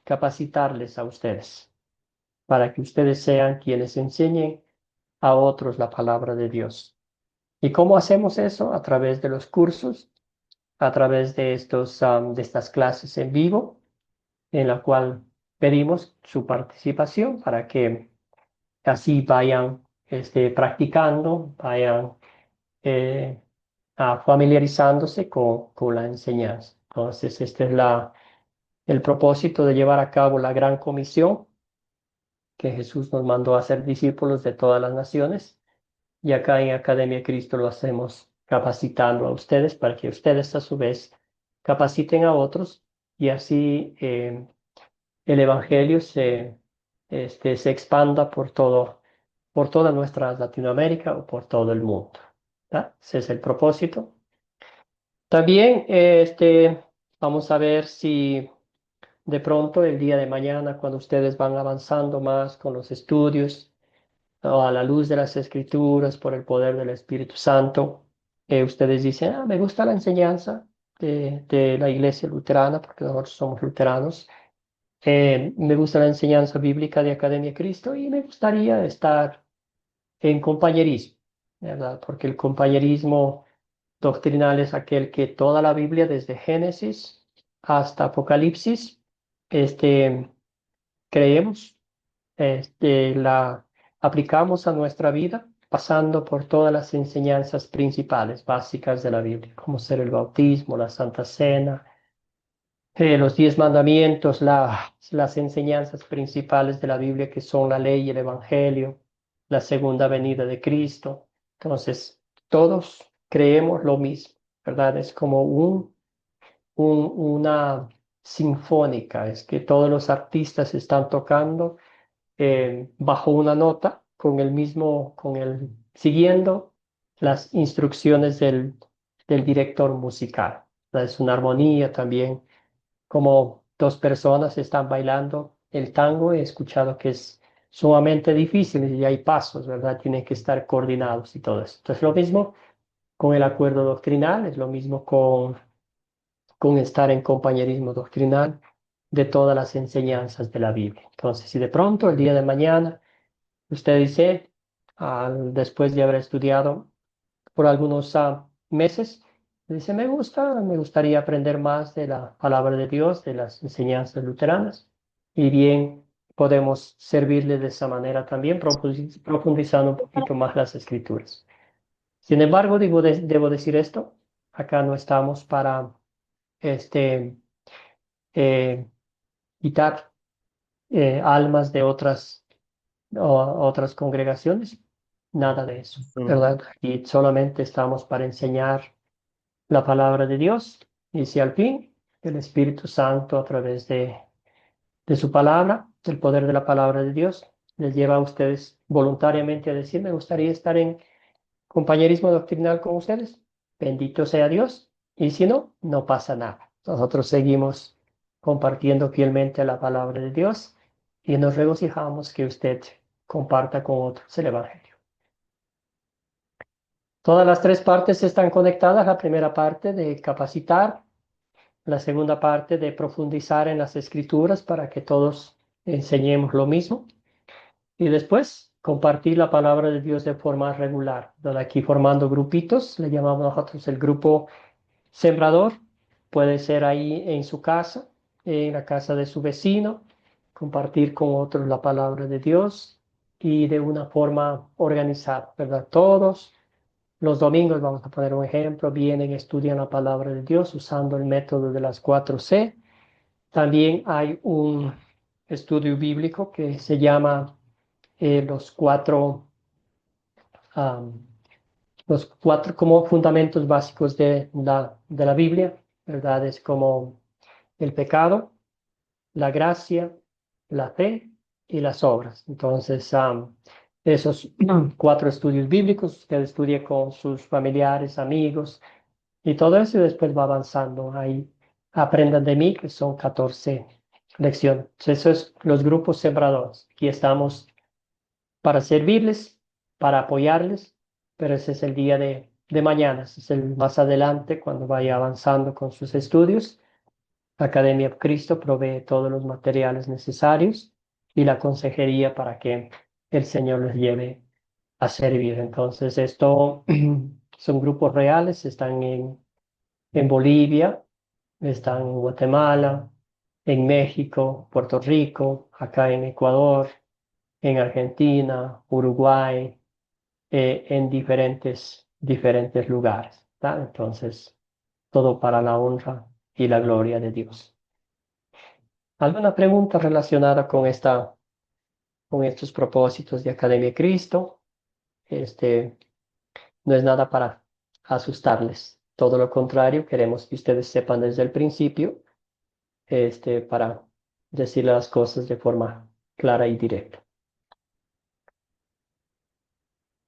capacitarles a ustedes para que ustedes sean quienes enseñen a otros la palabra de Dios. ¿Y cómo hacemos eso? A través de los cursos, a través de estas clases en vivo, en la cual pedimos su participación para que así vayan practicando, vayan eh, familiarizándose con la enseñanza. Entonces, este es el propósito de llevar a cabo la gran comisión que Jesús nos mandó a ser discípulos de todas las naciones. Y acá en Academia Cristo lo hacemos capacitando a ustedes para que ustedes a su vez capaciten a otros y así el Evangelio se expanda por toda nuestra Latinoamérica o por todo el mundo. ¿Tá? Ese es el propósito. También vamos a ver si de pronto el día de mañana, cuando ustedes van avanzando más con los estudios, o a la luz de las Escrituras, por el poder del Espíritu Santo, ustedes dicen, me gusta la enseñanza de la Iglesia Luterana, porque nosotros somos luteranos. Me gusta la enseñanza bíblica de Academia Cristo y me gustaría estar en compañerismo. ¿verdad? Porque el compañerismo doctrinal es aquel que toda la Biblia, desde Génesis hasta Apocalipsis, creemos, la aplicamos a nuestra vida, pasando por todas las enseñanzas principales, básicas de la Biblia, como ser el bautismo, la Santa Cena, los 10 mandamientos, las enseñanzas principales de la Biblia, que son la ley y el Evangelio, la segunda venida de Cristo. Entonces, todos creemos lo mismo, ¿verdad? Es como una sinfónica, es que todos los artistas están tocando bajo una nota, siguiendo las instrucciones del director musical. Es una armonía también, como dos personas están bailando el tango. He escuchado que es sumamente difícil y hay pasos, ¿verdad? Tienen que estar coordinados y todo eso. Entonces, lo mismo con el acuerdo doctrinal, es lo mismo con estar en compañerismo doctrinal de todas las enseñanzas de la Biblia. Entonces, si de pronto el día de mañana usted dice, después de haber estudiado por algunos meses, dice, me gustaría aprender más de la palabra de Dios, de las enseñanzas luteranas, y bien, podemos servirle de esa manera también, profundizando un poquito más las escrituras. Sin embargo, debo decir esto, acá no estamos para este, eh, quitar almas de otras congregaciones, nada de eso, ¿verdad? Y solamente estamos para enseñar la palabra de Dios, y si al fin el Espíritu Santo, a través de su palabra, del poder de la palabra de Dios, les lleva a ustedes voluntariamente a decir, me gustaría estar en compañerismo doctrinal con ustedes, bendito sea Dios, y si no, no pasa nada. Nosotros seguimos compartiendo fielmente la palabra de Dios y nos regocijamos que usted comparta con otros el Evangelio. Todas las tres partes están conectadas. La primera parte de capacitar, la segunda parte de profundizar en las escrituras para que todos enseñemos lo mismo, y después compartir la palabra de Dios de forma regular. De aquí formando grupitos, le llamamos nosotros el grupo sembrador. Puede ser ahí en su casa, en la casa de su vecino, compartir con otros la palabra de Dios y de una forma organizada, ¿verdad? Todos los domingos, vamos a poner un ejemplo, vienen, estudian la palabra de Dios usando el método de las 4C. También hay un estudio bíblico que se llama los cuatro como fundamentos básicos de la Biblia, ¿verdad? Es como el pecado, la gracia, la fe y las obras. Entonces, esos 4 estudios bíblicos, usted estudia con sus familiares, amigos y todo eso, y después va avanzando. Ahí aprendan de mí, que son 14 lecciones. Entonces, eso es los grupos sembradores. Aquí estamos para servirles, para apoyarles, pero ese es el día de mañana, ese es el más adelante, cuando vaya avanzando con sus estudios. Academia Cristo provee todos los materiales necesarios y la consejería para que el Señor les lleve a servir. Entonces, esto son grupos reales, están en Bolivia, están en Guatemala, en México, Puerto Rico, acá en Ecuador, en Argentina, Uruguay, en diferentes lugares, ¿tá? Entonces, todo para la honra y la gloria de Dios. ¿Alguna pregunta relacionada con estos propósitos de Academia Cristo? No es nada para asustarles. Todo lo contrario, queremos que ustedes sepan desde el principio, para decir las cosas de forma clara y directa.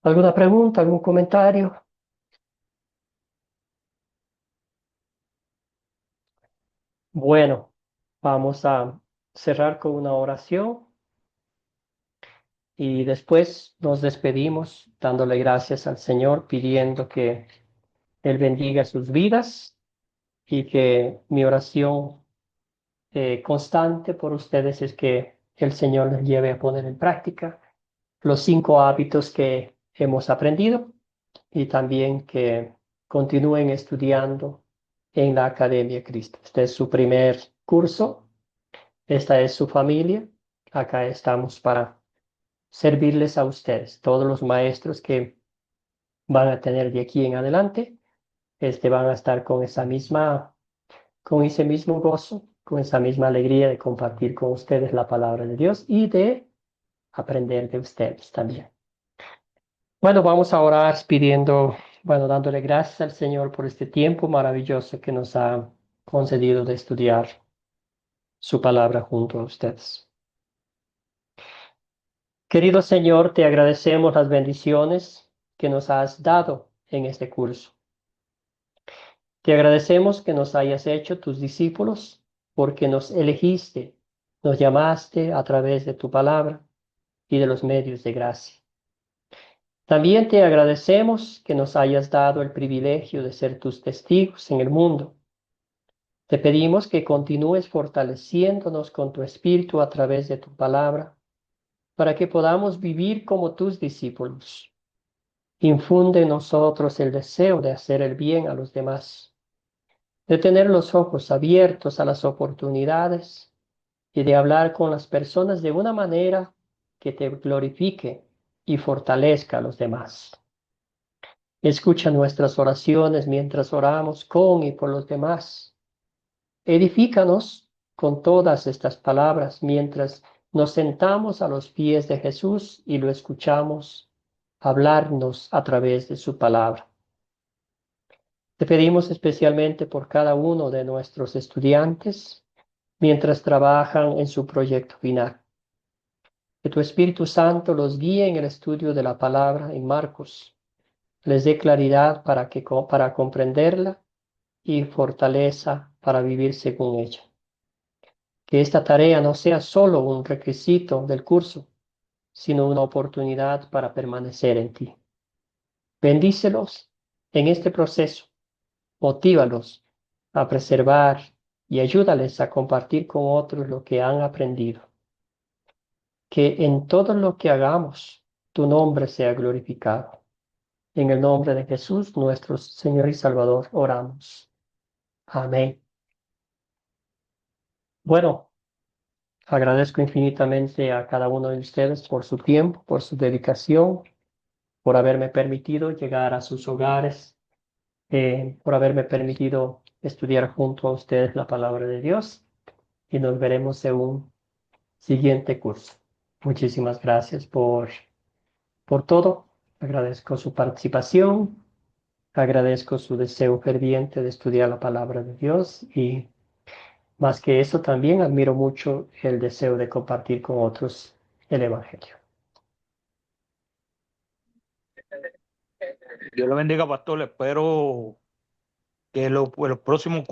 ¿Alguna pregunta, algún comentario? Bueno, vamos a cerrar con una oración y después nos despedimos dándole gracias al Señor, pidiendo que Él bendiga sus vidas, y que mi oración constante por ustedes es que el Señor les lleve a poner en práctica los 5 hábitos que hemos aprendido, y también que continúen estudiando en la Academia Cristo. Este es su primer curso, esta es su familia. Acá estamos para servirles a ustedes. Todos los maestros que van a tener de aquí en adelante, van a estar con ese mismo gozo, con esa misma alegría de compartir con ustedes la palabra de Dios y de aprender de ustedes también. Bueno, vamos a orar dándole gracias al Señor por este tiempo maravilloso que nos ha concedido de estudiar su palabra junto a ustedes. Querido Señor, te agradecemos las bendiciones que nos has dado en este curso. Te agradecemos que nos hayas hecho tus discípulos porque nos elegiste, nos llamaste a través de tu palabra y de los medios de gracia. También te agradecemos que nos hayas dado el privilegio de ser tus testigos en el mundo. Te pedimos que continúes fortaleciéndonos con tu espíritu a través de tu palabra para que podamos vivir como tus discípulos. Infunde en nosotros el deseo de hacer el bien a los demás, de tener los ojos abiertos a las oportunidades y de hablar con las personas de una manera que te glorifique y fortalezca a los demás. Escucha nuestras oraciones mientras oramos con y por los demás. Edifícanos con todas estas palabras mientras nos sentamos a los pies de Jesús y lo escuchamos hablarnos a través de su palabra. Te pedimos especialmente por cada uno de nuestros estudiantes mientras trabajan en su proyecto final. Que tu Espíritu Santo los guíe en el estudio de la palabra en Marcos, les dé claridad para comprenderla y fortaleza para vivir según ella. Que esta tarea no sea solo un requisito del curso, sino una oportunidad para permanecer en ti. Bendícelos en este proceso, motívalos a preservar y ayúdales a compartir con otros lo que han aprendido. Que en todo lo que hagamos, tu nombre sea glorificado. En el nombre de Jesús, nuestro Señor y Salvador, oramos. Amén. Bueno, agradezco infinitamente a cada uno de ustedes por su tiempo, por su dedicación, por haberme permitido llegar a sus hogares, por haberme permitido estudiar junto a ustedes la palabra de Dios y nos veremos en un siguiente curso. Muchísimas gracias por todo. Agradezco su participación. Agradezco su deseo ferviente de estudiar la palabra de Dios y más que eso también admiro mucho el deseo de compartir con otros el Evangelio. Dios le bendiga, pastor. Espero que los próximos